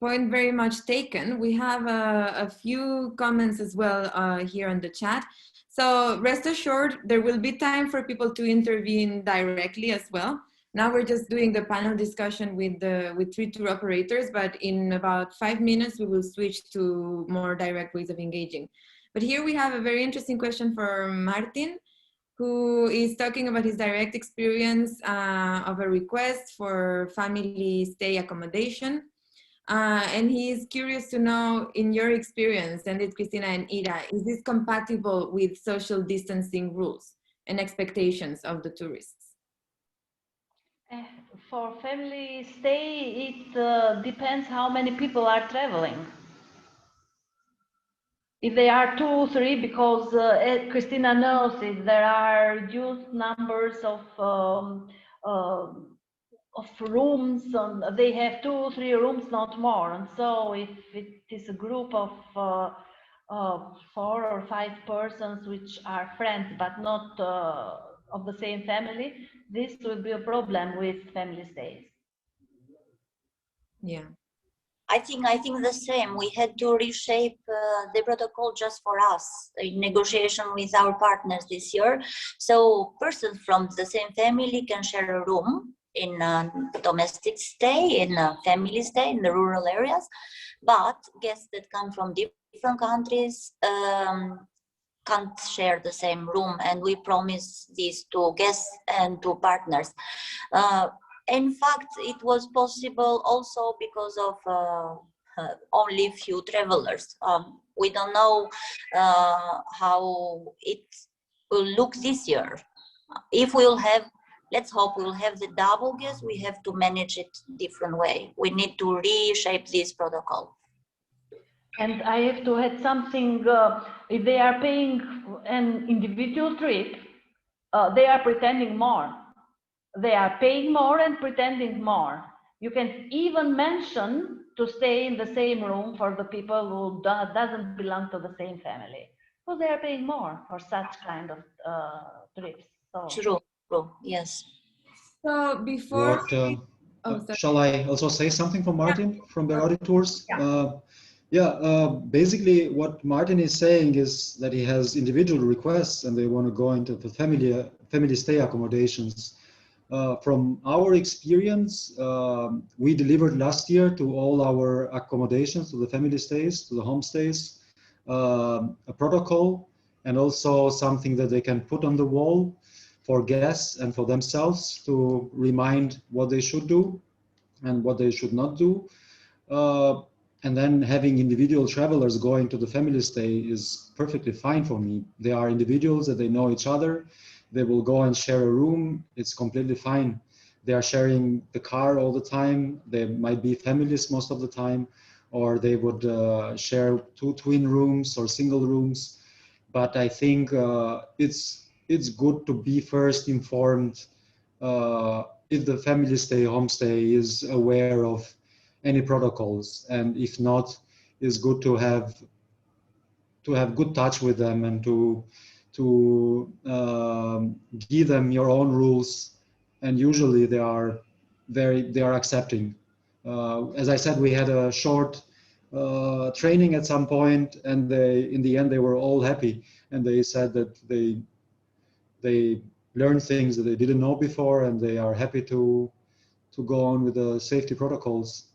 point very much taken. We have a few comments as well here on the chat. So rest assured, there will be time for people to intervene directly as well. Now we're just doing the panel discussion with 3 tour operators, but in about 5 minutes, we will switch to more direct ways of engaging. But here we have a very interesting question for Martin, who is talking about his direct experience of a request for family stay accommodation. And he's curious to know, in your experience, and it's Christina and Ira, is this compatible with social distancing rules and expectations of the tourists? For family stay, it depends how many people are traveling. If they are 2, 3, because Christina knows it, there are reduced numbers of rooms, and they have 2, 3 rooms, not more. And so if it is a group of 4 or 5 persons which are friends but not of the same family, this will be a problem with family stays. Yeah. I think the same. We had to reshape the protocol just for us in negotiation with our partners this year. So persons from the same family can share a room in a domestic stay, in a family stay in the rural areas, but guests that come from different countries can't share the same room, and we promise this to guests and to partners. In fact, it was possible also because of only few travelers. We don't know how it will look this year. If we'll have, let's hope we'll have the double guests, we have to manage it different way. We need to reshape this protocol. And I have to add something, if they are paying an individual trip, they are pretending more. They are paying more and pretending more. You can even mention to stay in the same room for the people who doesn't belong to the same family. So they are paying more for such kind of trips. So. True, yes. So before... shall I also say something from Martin from Berardi Tours? Yeah. Basically what Martin is saying is that he has individual requests and they want to go into the family stay accommodations. From our experience, we delivered last year to all our accommodations, to the family stays, to the homestays, a protocol and also something that they can put on the wall for guests and for themselves to remind what they should do and what they should not do. And then having individual travelers going to the family stay is perfectly fine for me. They are individuals that they know each other. They will go and share a room. It's completely fine. They are sharing the car all the time. They might be families most of the time, or they would share two twin rooms or single rooms. But I think it's good to be first informed if the family stay, homestay is aware of any protocols, and if not, it's good to have good touch with them and to give them your own rules, and usually they are accepting. As I said, we had a short training at some point, and in the end they were all happy, and they said that they learned things that they didn't know before, and they are happy to go on with the safety protocols.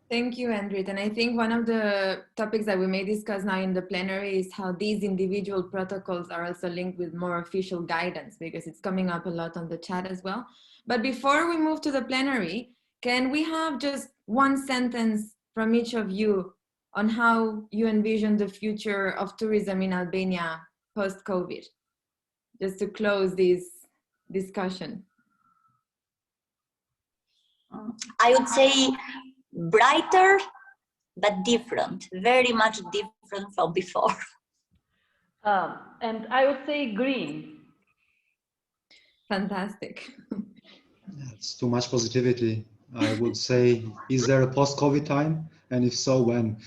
Thank you, Andrit. And I think one of the topics that we may discuss now in the plenary is how these individual protocols are also linked with more official guidance, because it's coming up a lot on the chat as well. But before we move to the plenary, can we have just one sentence from each of you on how you envision the future of tourism in Albania post-COVID, just to close this discussion? I would say brighter, but different, very much different from before. And I would say green. Fantastic. It's too much positivity. I would say, is there a post-COVID time? And if so, when?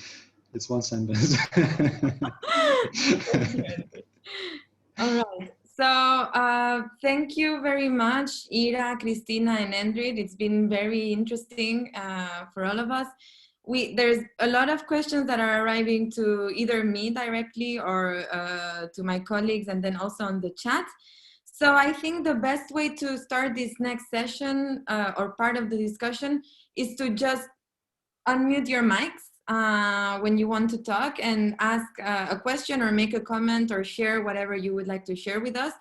It's one sentence. All right. So thank you very much, Ira, Christina, and Andrit. It's been very interesting for all of us. There's a lot of questions that are arriving to either me directly or to my colleagues, and then also on the chat. So I think the best way to start this next session or part of the discussion is to just unmute your mics when you want to talk and ask a question or make a comment or share whatever you would like to share with us.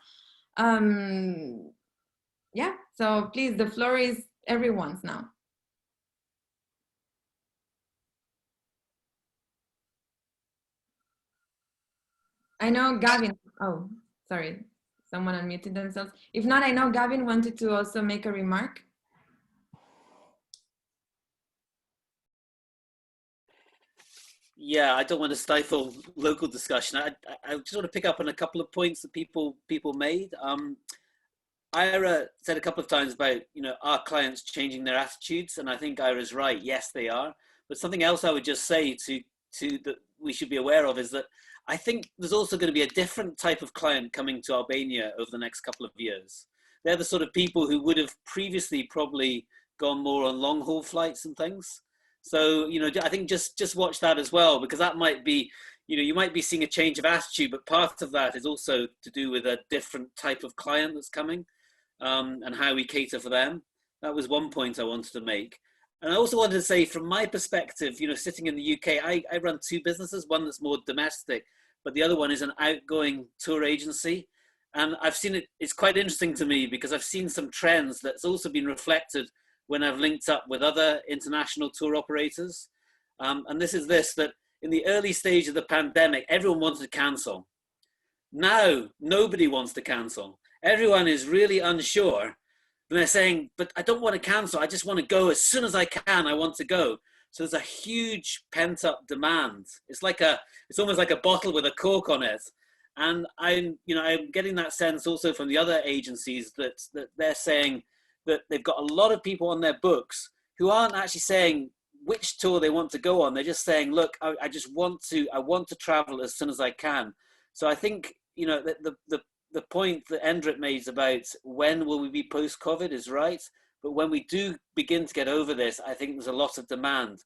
Yeah, so please, the floor is everyone's now. I know Gavin, oh, sorry, someone unmuted themselves. If not, I know Gavin wanted to also make a remark. Yeah, I don't want to stifle local discussion. I just want to pick up on a couple of points that people made. Ira said a couple of times about, you know, our clients changing their attitudes, and I think Ira's right. Yes, they are. But something else I would just say to that we should be aware of is that I think there's also going to be a different type of client coming to Albania over the next couple of years. They're the sort of people who would have previously probably gone more on long haul flights and things. So, you know, I think just watch that as well, because that might be, you know, you might be seeing a change of attitude, but part of that is also to do with a different type of client that's coming and how we cater for them. That was one point I wanted to make. And I also wanted to say, from my perspective, you know, sitting in the UK, I run two businesses, one that's more domestic, but the other one is an outgoing tour agency. And I've seen it, it's quite interesting to me because I've seen some trends that's also been reflected when I've linked up with other international tour operators. And this is that in the early stage of the pandemic, everyone wanted to cancel. Now, nobody wants to cancel. Everyone is really unsure. And they're saying, but I don't want to cancel. I just want to go as soon as I can. I want to go. So there's a huge pent up demand. It's almost like a bottle with a cork on it. And I'm getting that sense also from the other agencies that they're saying that they've got a lot of people on their books who aren't actually saying which tour they want to go on. They're just saying, look, I want to travel as soon as I can. So I think, you know, the point that Andrit made about when will we be post-COVID is right. But when we do begin to get over this, I think there's a lot of demand.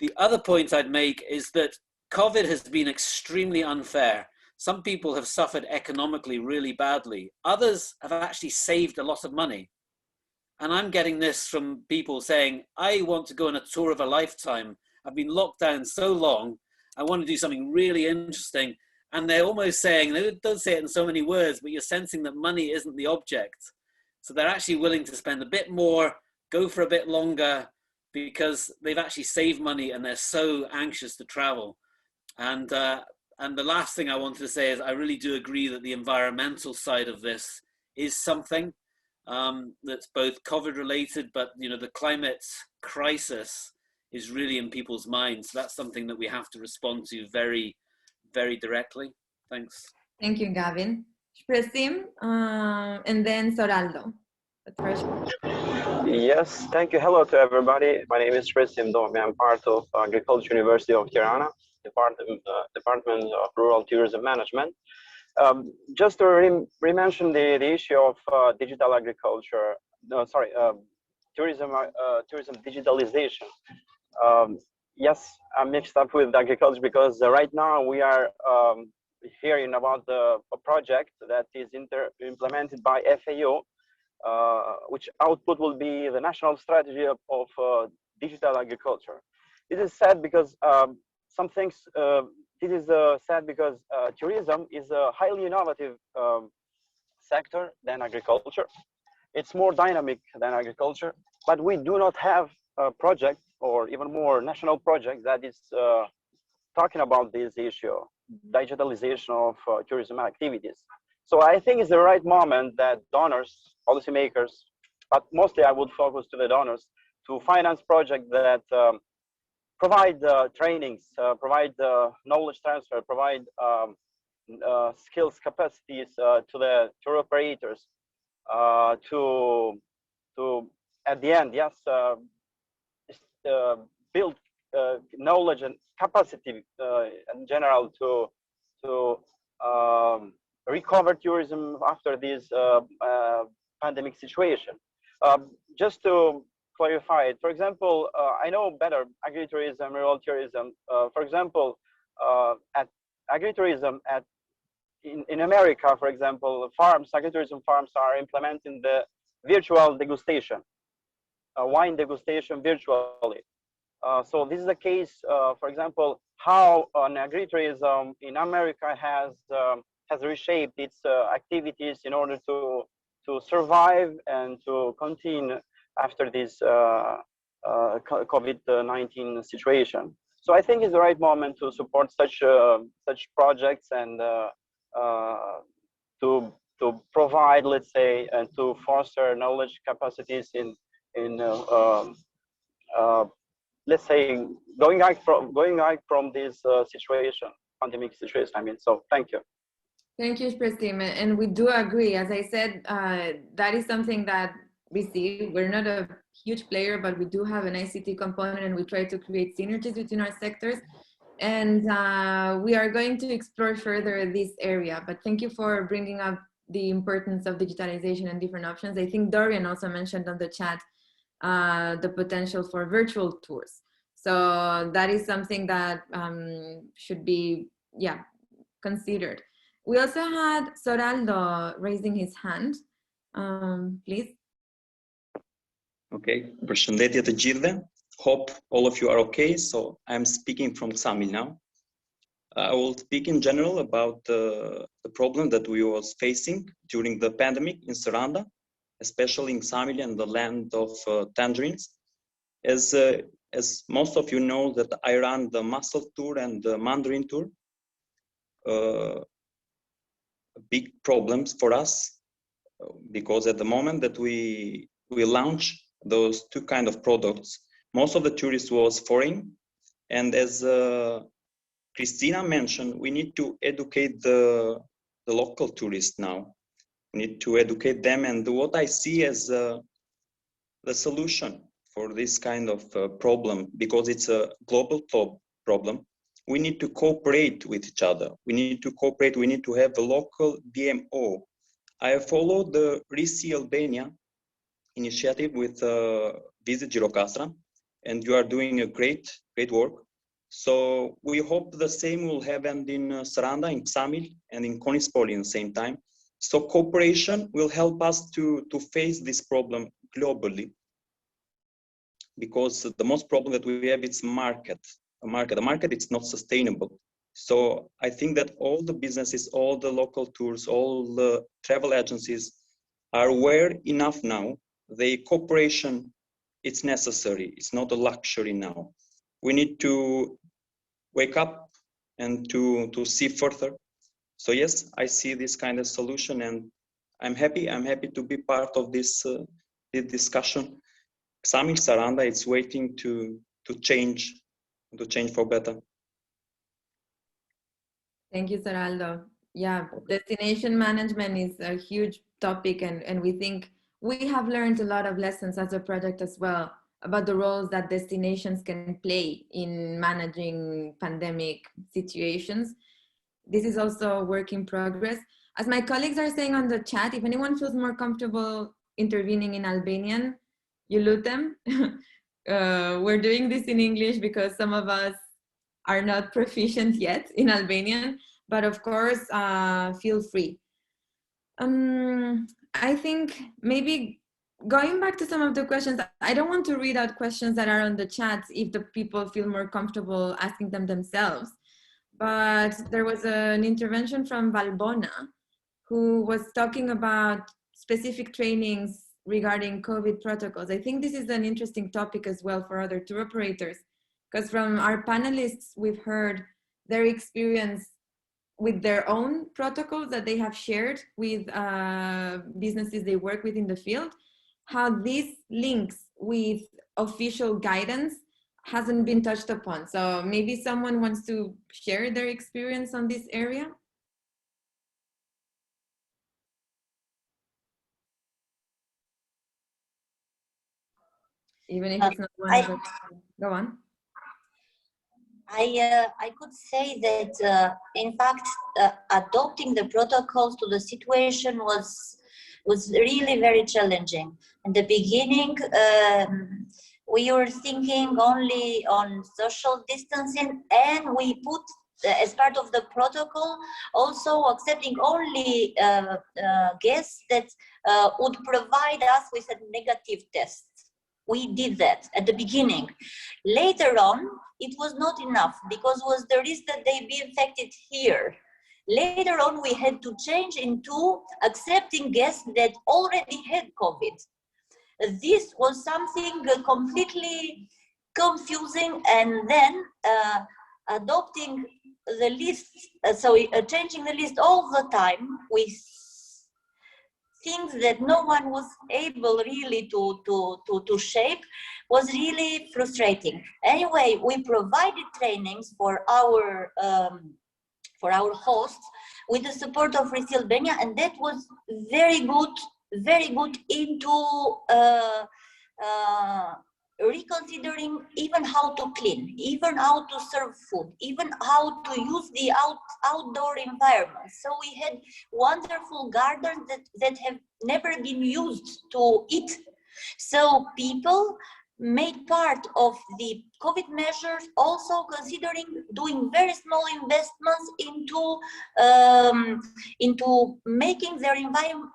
The other point I'd make is that COVID has been extremely unfair. Some people have suffered economically really badly. Others have actually saved a lot of money. And I'm getting this from people saying, I want to go on a tour of a lifetime. I've been locked down so long. I want to do something really interesting. And they're almost saying, they don't say it in so many words, but you're sensing that money isn't the object. So they're actually willing to spend a bit more, go for a bit longer, because they've actually saved money and they're so anxious to travel. And the last thing I wanted to say is I really do agree that the environmental side of this is something that's both COVID related, but you know, the climate crisis is really in people's minds. So that's something that we have to respond to very, very directly. Thanks. Thank you, Gavin. Shpresim, and then Soraldo. But first. Yes, thank you. Hello to everybody. My name is Shpresim Domi. I'm part of Agriculture University of Tirana, Department of Rural Tourism Management. Just to re-mention the issue of digital agriculture, tourism digitalization. Yes, I'm mixed up with agriculture because right now we are hearing about a project that is implemented by FAO, which output will be the national strategy of digital agriculture. This is sad because sad because tourism is a highly innovative sector than agriculture. It's more dynamic than agriculture, but we do not have a project or even more national project that is talking about this issue, digitalization of tourism activities. So I think it's the right moment that donors, policymakers, but mostly I would focus to the donors, to finance projects that provide trainings, provide knowledge transfer, provide skills, capacities to the tour operators, to at the end, yes, build knowledge and capacity in general to recover tourism after this pandemic situation. Just to clarify it, for example, I know better agritourism, rural tourism. For example, at agritourism in America, for example, agritourism farms are implementing the virtual degustation, wine degustation virtually. So this is a case, for example, how an agritourism in America has reshaped its activities in order to survive and to continue after this COVID-19 situation. So I think it's the right moment to support such projects and to provide, let's say, and to foster knowledge capacities in let's say going out from this situation, pandemic situation. I mean, so thank you. Thank you, Shpresim, and we do agree. As I said, that is something that we see. We're not a huge player, but we do have an ICT component, and we try to create synergies between our sectors. And we are going to explore further this area. But thank you for bringing up the importance of digitalization and different options. I think Dorian also mentioned on the chat the potential for virtual tours. So that is something that should be, considered. We also had Soraldo raising his hand. Please. Okay, përshëndetje të gjithëve. Hope all of you are okay. So I'm speaking from Ksamil now. I will speak in general about the problem that we was facing during the pandemic in Saranda, especially in Ksamil and the land of tangerines. As most of you know, that I ran the mussel tour and the mandarin tour. Big problems for us because at the moment that we launched those two kind of products, most of the tourists was foreign, and as Christina mentioned, we need to educate the local tourists now. We need to educate them, and what I see as the solution for this kind of problem, because it's a global problem, we need to cooperate with each other. We need to cooperate. We need to have a local DMO. I followed the Risi Albania initiative with Visit Girocastra, and you are doing a great work. So we hope the same will happen in Saranda, in Ksamil, and in Konispoli at the same time. So cooperation will help us to face this problem globally, because the most problem that we have is market. market. The market it's not sustainable. So I think that all the businesses, all the local tours, all the travel agencies are aware enough now. The cooperation, it's necessary. It's not a luxury now. We need to wake up and to see further. So yes, I see this kind of solution, and I'm happy to be part of this discussion. Samir Saranda is waiting to change for better. Thank you, Saraldo. Yeah, destination management is a huge topic, and we think we have learned a lot of lessons as a project as well about the roles that destinations can play in managing pandemic situations. This is also a work in progress. As my colleagues are saying on the chat, if anyone feels more comfortable intervening in Albanian, you loot them. We're doing this in English because some of us are not proficient yet in Albanian, but of course, feel free. I think maybe going back to some of the questions, I don't want to read out questions that are on the chat if the people feel more comfortable asking them themselves. But there was an intervention from Valbona, who was talking about specific trainings regarding COVID protocols. I think this is an interesting topic as well for other tour operators, because from our panelists, we've heard their experience with their own protocols that they have shared with businesses they work with in the field, how this links with official guidance hasn't been touched upon. So maybe someone wants to share their experience on this area. Even if it's not one of the, go on. I could say that in fact adopting the protocols to the situation was really very challenging. In the beginning, we were thinking only on social distancing, and we put as part of the protocol also accepting only guests that would provide us with a negative test. We did that at the beginning. Later on, it was not enough because was the risk that they be infected here. Later on, we had to change into accepting guests that already had COVID. This was something completely confusing, and then adopting the list, changing the list all the time with things that no one was able really to shape was really frustrating. Anyway, we provided trainings for our hosts with the support of Risi Albania, and that was very good into reconsidering even how to clean, even how to serve food, even how to use the outdoor environment. So we had wonderful gardens that have never been used to eat. So people made part of the COVID measures, also considering doing very small investments into making their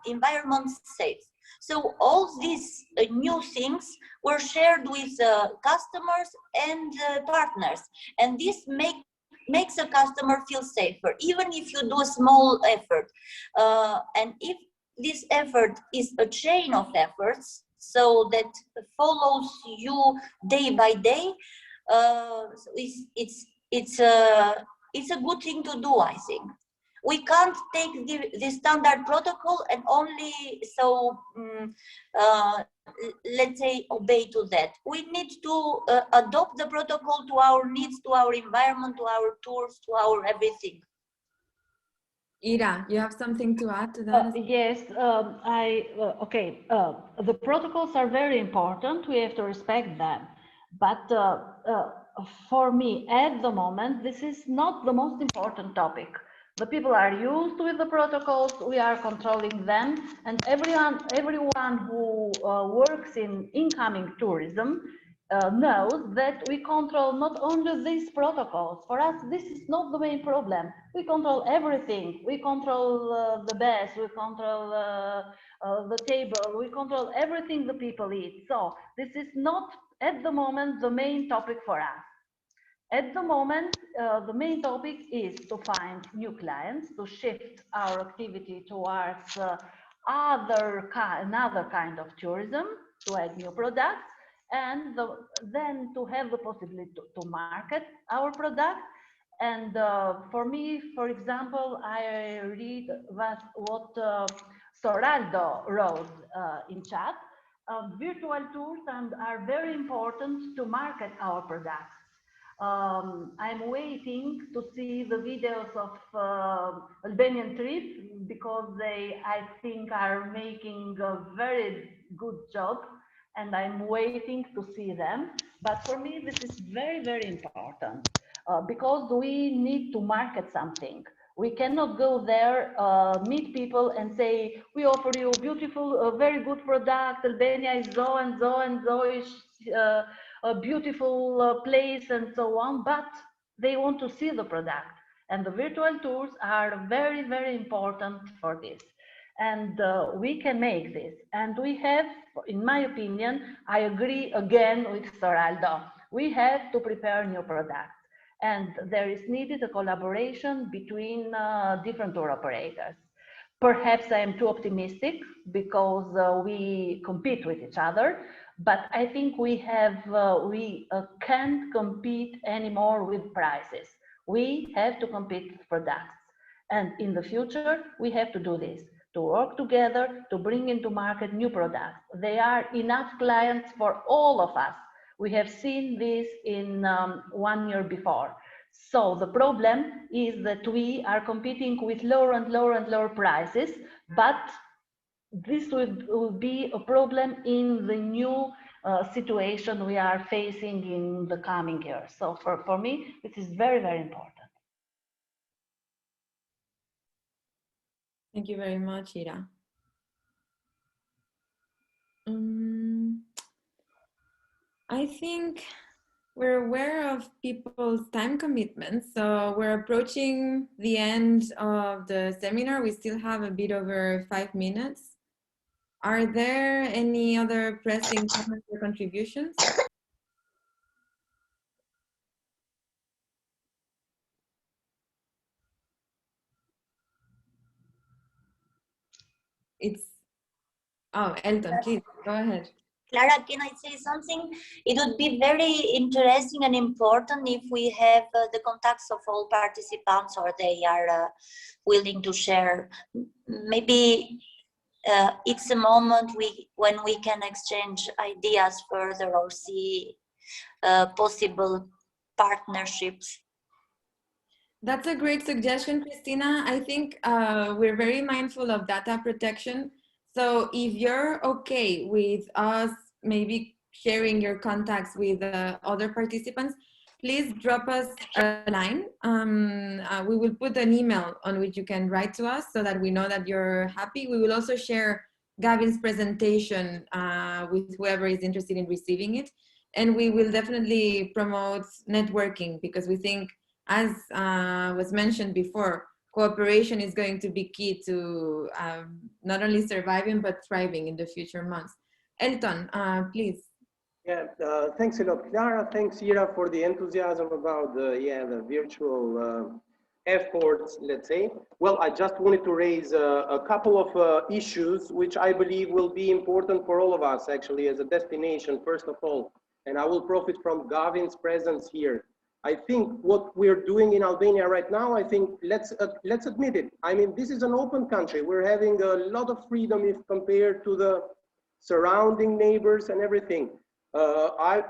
environments safe. So all these new things were shared with customers and partners, and this makes a customer feel safer, even if you do a small effort. And if this effort is a chain of efforts, so that follows you day by day, it's a good thing to do, I think. We can't take the standard protocol and only let's say obey to that. We need to adopt the protocol to our needs, to our environment, to our tours, to our everything. Ira, you have something to add to that? Yes, okay. The protocols are very important. We have to respect them. But for me, at the moment, this is not the most important topic. The people are used with the protocols, we are controlling them, and everyone who works in incoming tourism knows that we control not only these protocols. For us, this is not the main problem. We control everything. We control the beds, we control the table, we control everything the people eat. So this is not at the moment the main topic for us. At the moment, the main topic is to find new clients, to shift our activity towards another kind of tourism, to add new products, and then to have the possibility to market our product. And for me, for example, I read what Soraldo wrote in chat. Virtual tours are very important to market our products. I'm waiting to see the videos of Albanian trip because they, I think, are making a very good job, and I'm waiting to see them. But for me, this is very, very important because we need to market something. We cannot go there, meet people and say, we offer you a very good product. Albania is so and so and so is a beautiful place and so on, but they want to see the product. And the virtual tours are very, very important for this. And we can make this. And we have, in my opinion, I agree again with Soraldo, we have to prepare new products. And there is needed a collaboration between different tour operators. Perhaps I am too optimistic because we compete with each other, but I think we can't compete anymore with prices. We have to compete with products. And in the future, we have to do this, to work together, to bring into market new products. There are enough clients for all of us. We have seen this in 1 year before. So the problem is that we are competing with lower and lower and lower prices, but this will be a problem in the new situation we are facing in the coming years. So for me, this is very, very important. Thank you very much, Ira. I think we're aware of people's time commitments, so we're approaching the end of the seminar. We still have a bit over 5 minutes. Are there any other pressing comments or contributions? Elton, please go ahead. Clara, can I say something? It would be very interesting and important if we have the contacts of all participants, or they are willing to share. Maybe it's a moment when we can exchange ideas further or see possible partnerships. That's a great suggestion, Christina. I think we're very mindful of data protection. So if you're okay with us maybe sharing your contacts with other participants, please drop us a line. We will put an email on which you can write to us so that we know that you're happy. We will also share Gavin's presentation with whoever is interested in receiving it. And we will definitely promote networking, because we think, as was mentioned before, cooperation is going to be key to not only surviving, but thriving in the future months. Elton, please. Yeah, thanks a lot, Clara. Thanks, Ira, for the enthusiasm about the virtual efforts, let's say. Well, I just wanted to raise a couple of issues which I believe will be important for all of us, actually, as a destination, first of all. And I will profit from Gavin's presence here. I think what we're doing in Albania right now, I think let's admit it. I mean, this is an open country. We're having a lot of freedom if compared to the surrounding neighbors and everything.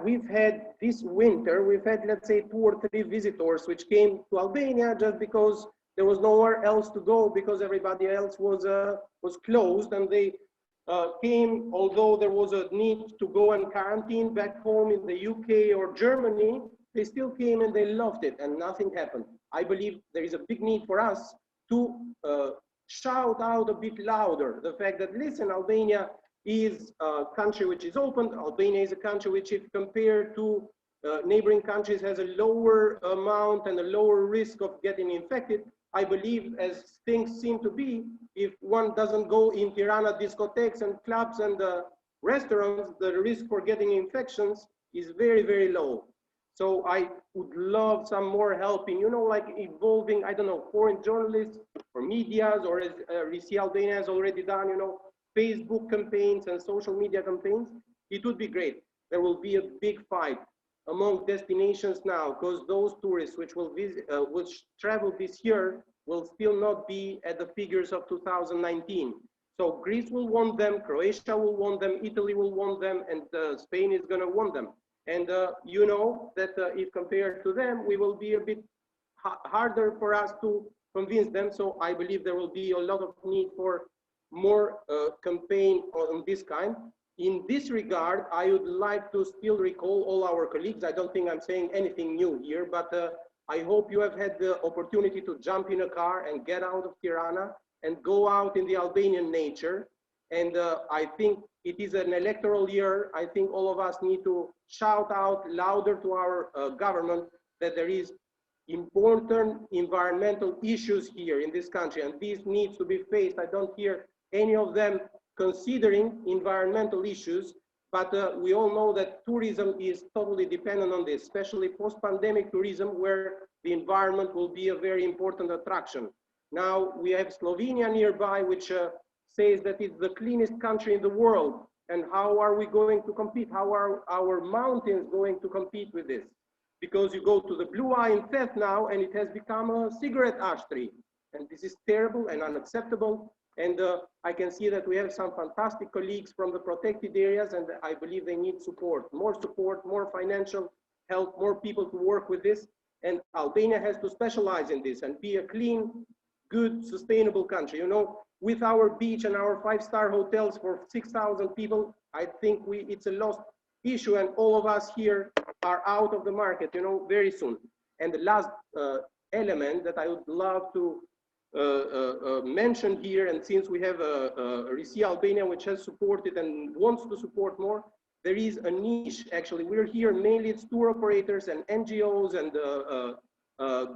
We've had this winter, we've had, let's say, 2 or 3 visitors which came to Albania just because there was nowhere else to go, because everybody else was closed, and they came, although there was a need to go and quarantine back home in the UK or Germany, they still came and they loved it and nothing happened. I believe there is a big need for us to shout out a bit louder the fact that, listen, Albania is a country which is open. Albania is a country which, if compared to neighboring countries, has a lower amount and a lower risk of getting infected. I believe, as things seem to be, if one doesn't go in Tirana discotheques and clubs and restaurants, the risk for getting infections is very, very low. So I would love some more helping, you know, like involving, I don't know, foreign journalists or medias, or as Risi Albania has already done, you know, Facebook campaigns and social media campaigns. It would be great. There will be a big fight among destinations now, because those tourists which will visit, which travel this year will still not be at the figures of 2019. So Greece will want them, Croatia will want them, Italy will want them, and Spain is going to want them. And you know that if compared to them, we will be a bit harder for us to convince them. So I believe there will be a lot of need for more campaign on this kind. In this regard, I would like to still recall all our colleagues. I don't think I'm saying anything new here, but I hope you have had the opportunity to jump in a car and get out of Tirana and go out in the Albanian nature. And I think it is an electoral year. I think all of us need to shout out louder to our government that there is important environmental issues here in this country, and this needs to be faced. I don't hear any of them considering environmental issues, but we all know that tourism is totally dependent on this, especially post-pandemic tourism, where the environment will be a very important attraction. Now we have Slovenia nearby, which says that it's the cleanest country in the world. And how are we going to compete? How are our mountains going to compete with this? Because you go to the Blue Eye in Theth now, and it has become a cigarette ashtray. And this is terrible and unacceptable. And I can see that we have some fantastic colleagues from the protected areas, and I believe they need support, more financial help, more people to work with this. And Albania has to specialize in this and be a clean, good, sustainable country. You know, with our beach and our 5-star hotels for 6,000 people, I think it's a lost issue, and all of us here are out of the market, you know, very soon. And the last element that I would love to mention here, and since we have Risi Albania, which has supported and wants to support more, there is a niche. Actually, we're here mainly it's tour operators and NGOs and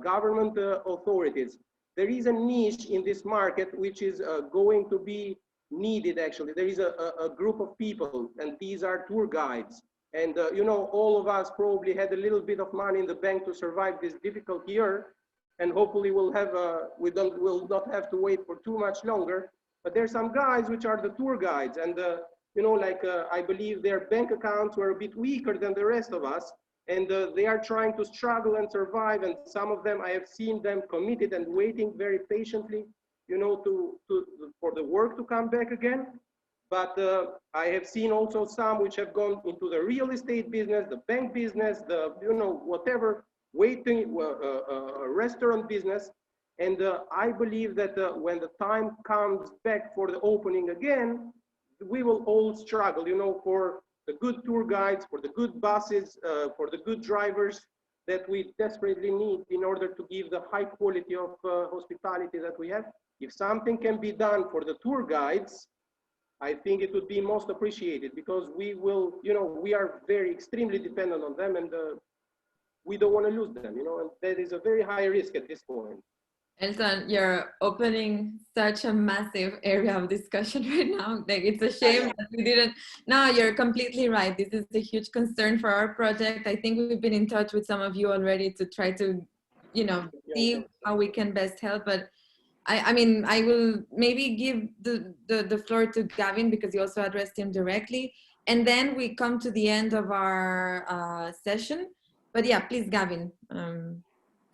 government authorities. There is a niche in this market which is going to be needed. Actually, there is a group of people, and these are tour guides. And you know, all of us probably had a little bit of money in the bank to survive this difficult year, and hopefully we'll have we'll not have to wait for too much longer. But there's some guys which are the tour guides, and you know, like I believe their bank accounts were a bit weaker than the rest of us, and they are trying to struggle and survive. And some of them, I have seen them committed and waiting very patiently, you know, for the work to come back again. But I have seen also some which have gone into the real estate business, the bank business, the, you know, whatever, waiting, restaurant business. And I believe that when the time comes back for the opening again, we will all struggle, you know, for the good tour guides, for the good buses, for the good drivers that we desperately need in order to give the high quality of hospitality that we have. If something can be done for the tour guides, I think it would be most appreciated, because we will, you know, we are very extremely dependent on them, and we don't want to lose them, you know, and that is a very high risk at this point. Elton, you're opening such a massive area of discussion right now. Like, it's a shame that we didn't. No, you're completely right. This is a huge concern for our project. I think we've been in touch with some of you already to try to, you know, see how we can best help. But I mean, I will maybe give the floor to Gavin, because you also addressed him directly. And then we come to the end of our session. But yeah, please, Gavin.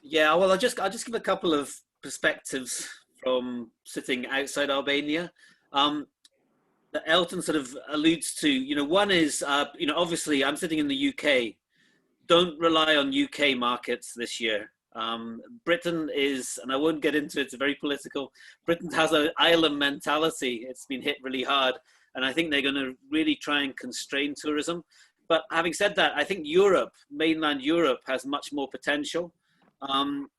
Yeah, well, I'll just give a couple of perspectives from sitting outside Albania that Elton sort of alludes to. You know, one is, you know, obviously I'm sitting in the UK. Don't rely on UK markets this year. Britain is, and I won't get into it, it's very political. Britain has an island mentality. It's been hit really hard. And I think they're going to really try and constrain tourism. But having said that, I think Europe, mainland Europe, has much more potential.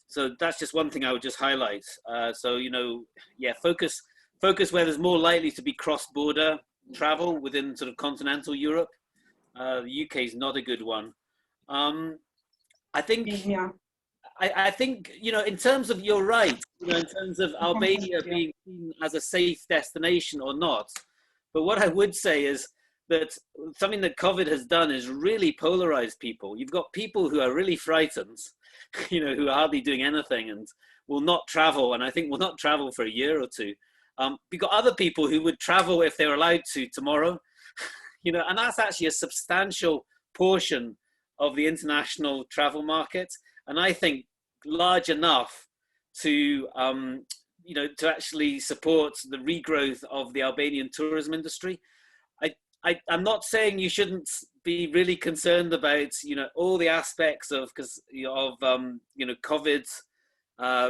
So that's just one thing I would just highlight. So, you know, yeah, focus where there's more likely to be cross-border travel within sort of continental Europe. The UK is not a good one. I think, yeah. I think, you know, in terms of, you're right, you know, in terms of Albania being seen as a safe destination or not. But what I would say is that something that COVID has done is really polarized people. You've got people who are really frightened, you know, who are hardly doing anything and will not travel, and I think will not travel for a year or two. We've got other people who would travel if they were allowed to tomorrow, you know, and that's actually a substantial portion of the international travel market, and I think large enough to, you know, to actually support the regrowth of the Albanian tourism industry. I'm not saying you shouldn't be really concerned about, you know, all the aspects of, because, you know, you know, COVID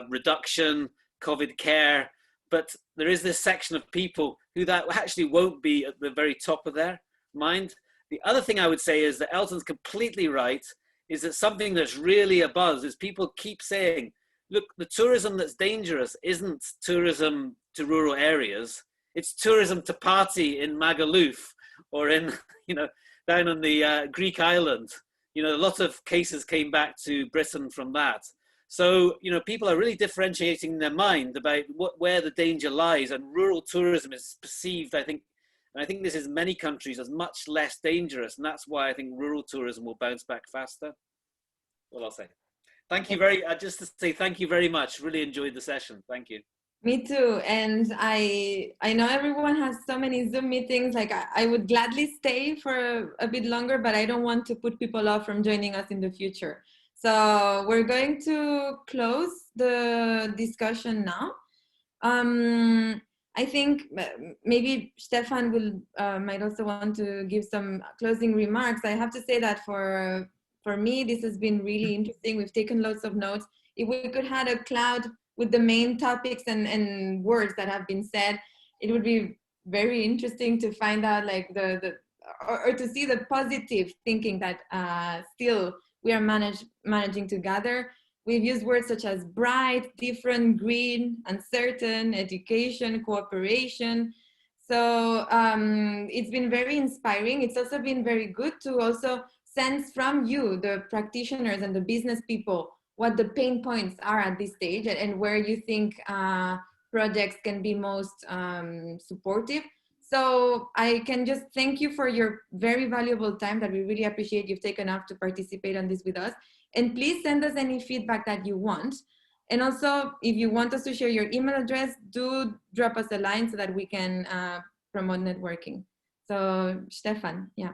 reduction, COVID care, but there is this section of people who that actually won't be at the very top of their mind. The other thing I would say is that Elton's completely right, is that something that's really a buzz is people keep saying, look, the tourism that's dangerous isn't tourism to rural areas, it's tourism to party in Magaluf or in, you know, down on the Greek island. You know, a lot of cases came back to Britain from that. So, you know, people are really differentiating their mind about where the danger lies, and rural tourism is perceived, I think, and I think this is many countries, as much less dangerous, and that's why I think rural tourism will bounce back faster. What I'll say. Thank you just to say thank you very much. Really enjoyed the session. Thank you. Me too. And I know everyone has so many Zoom meetings. Like I would gladly stay for a bit longer, but I don't want to put people off from joining us in the future. So we're going to close the discussion now. I think maybe Stefan will might also want to give some closing remarks. I have to say that for me, this has been really interesting. We've taken lots of notes. If we could have a cloud with the main topics and words that have been said, it would be very interesting to find out like or to see the positive thinking that still we are managing to gather. We've used words such as bright, different, green, uncertain, education, cooperation. So it's been very inspiring. It's also been very good to also sense from you, the practitioners and the business people, what the pain points are at this stage and where you think projects can be most supportive. So I can just thank you for your very valuable time that we really appreciate you've taken up to participate on this with us. And please send us any feedback that you want. And also, if you want us to share your email address, do drop us a line so that we can promote networking. So Stefan, yeah.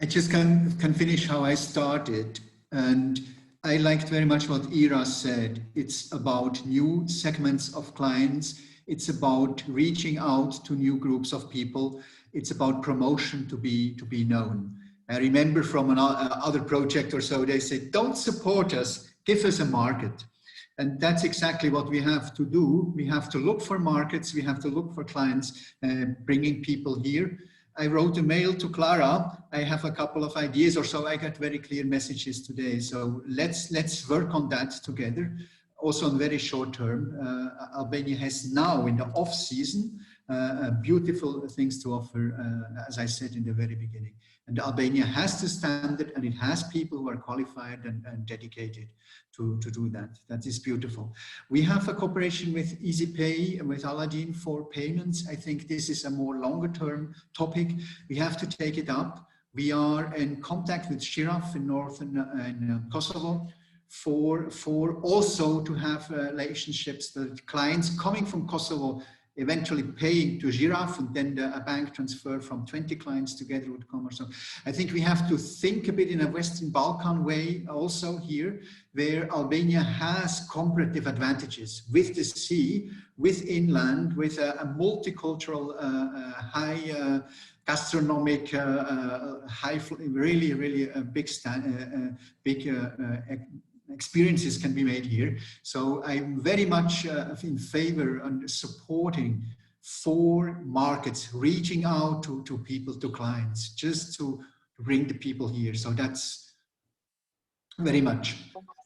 I just can finish how I started. And I liked very much what Ira said. It's about new segments of clients. It's about reaching out to new groups of people. It's about promotion to be known. I remember from another project or so, they said, don't support us, give us a market. And that's exactly what we have to do. We have to look for markets. We have to look for clients, bringing people here. I wrote a mail to Clara. I have a couple of ideas or so. I got very clear messages today. So let's work on that together. Also on very short term, Albania has now in the off season, beautiful things to offer, as I said in the very beginning. And Albania has the standard and it has people who are qualified and dedicated to do that. That is beautiful. We have a cooperation with EasyPay and with Aladdin for payments. I think this is a more longer term topic. We have to take it up. We are in contact with Shiraf in northern Kosovo for also to have relationships, the clients coming from Kosovo eventually paying to Giraffe, and then a bank transfer from 20 clients together would come or so. I think we have to think a bit in a Western Balkan way also here, where Albania has comparative advantages with the sea, with inland, with a multicultural, high gastronomic, high, really big experiences can be made here. So I'm very much in favor and supporting for markets, reaching out to people, to clients, just to bring the people here. So that's very much.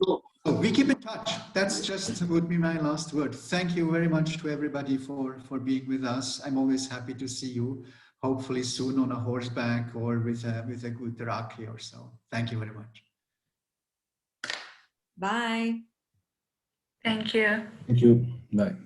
So we keep in touch. That's just would be my last word. Thank you very much to everybody for being with us. I'm always happy to see you, hopefully soon on a horseback or with a good raki or so. Thank you very much. Bye. Thank you. Thank you. Bye.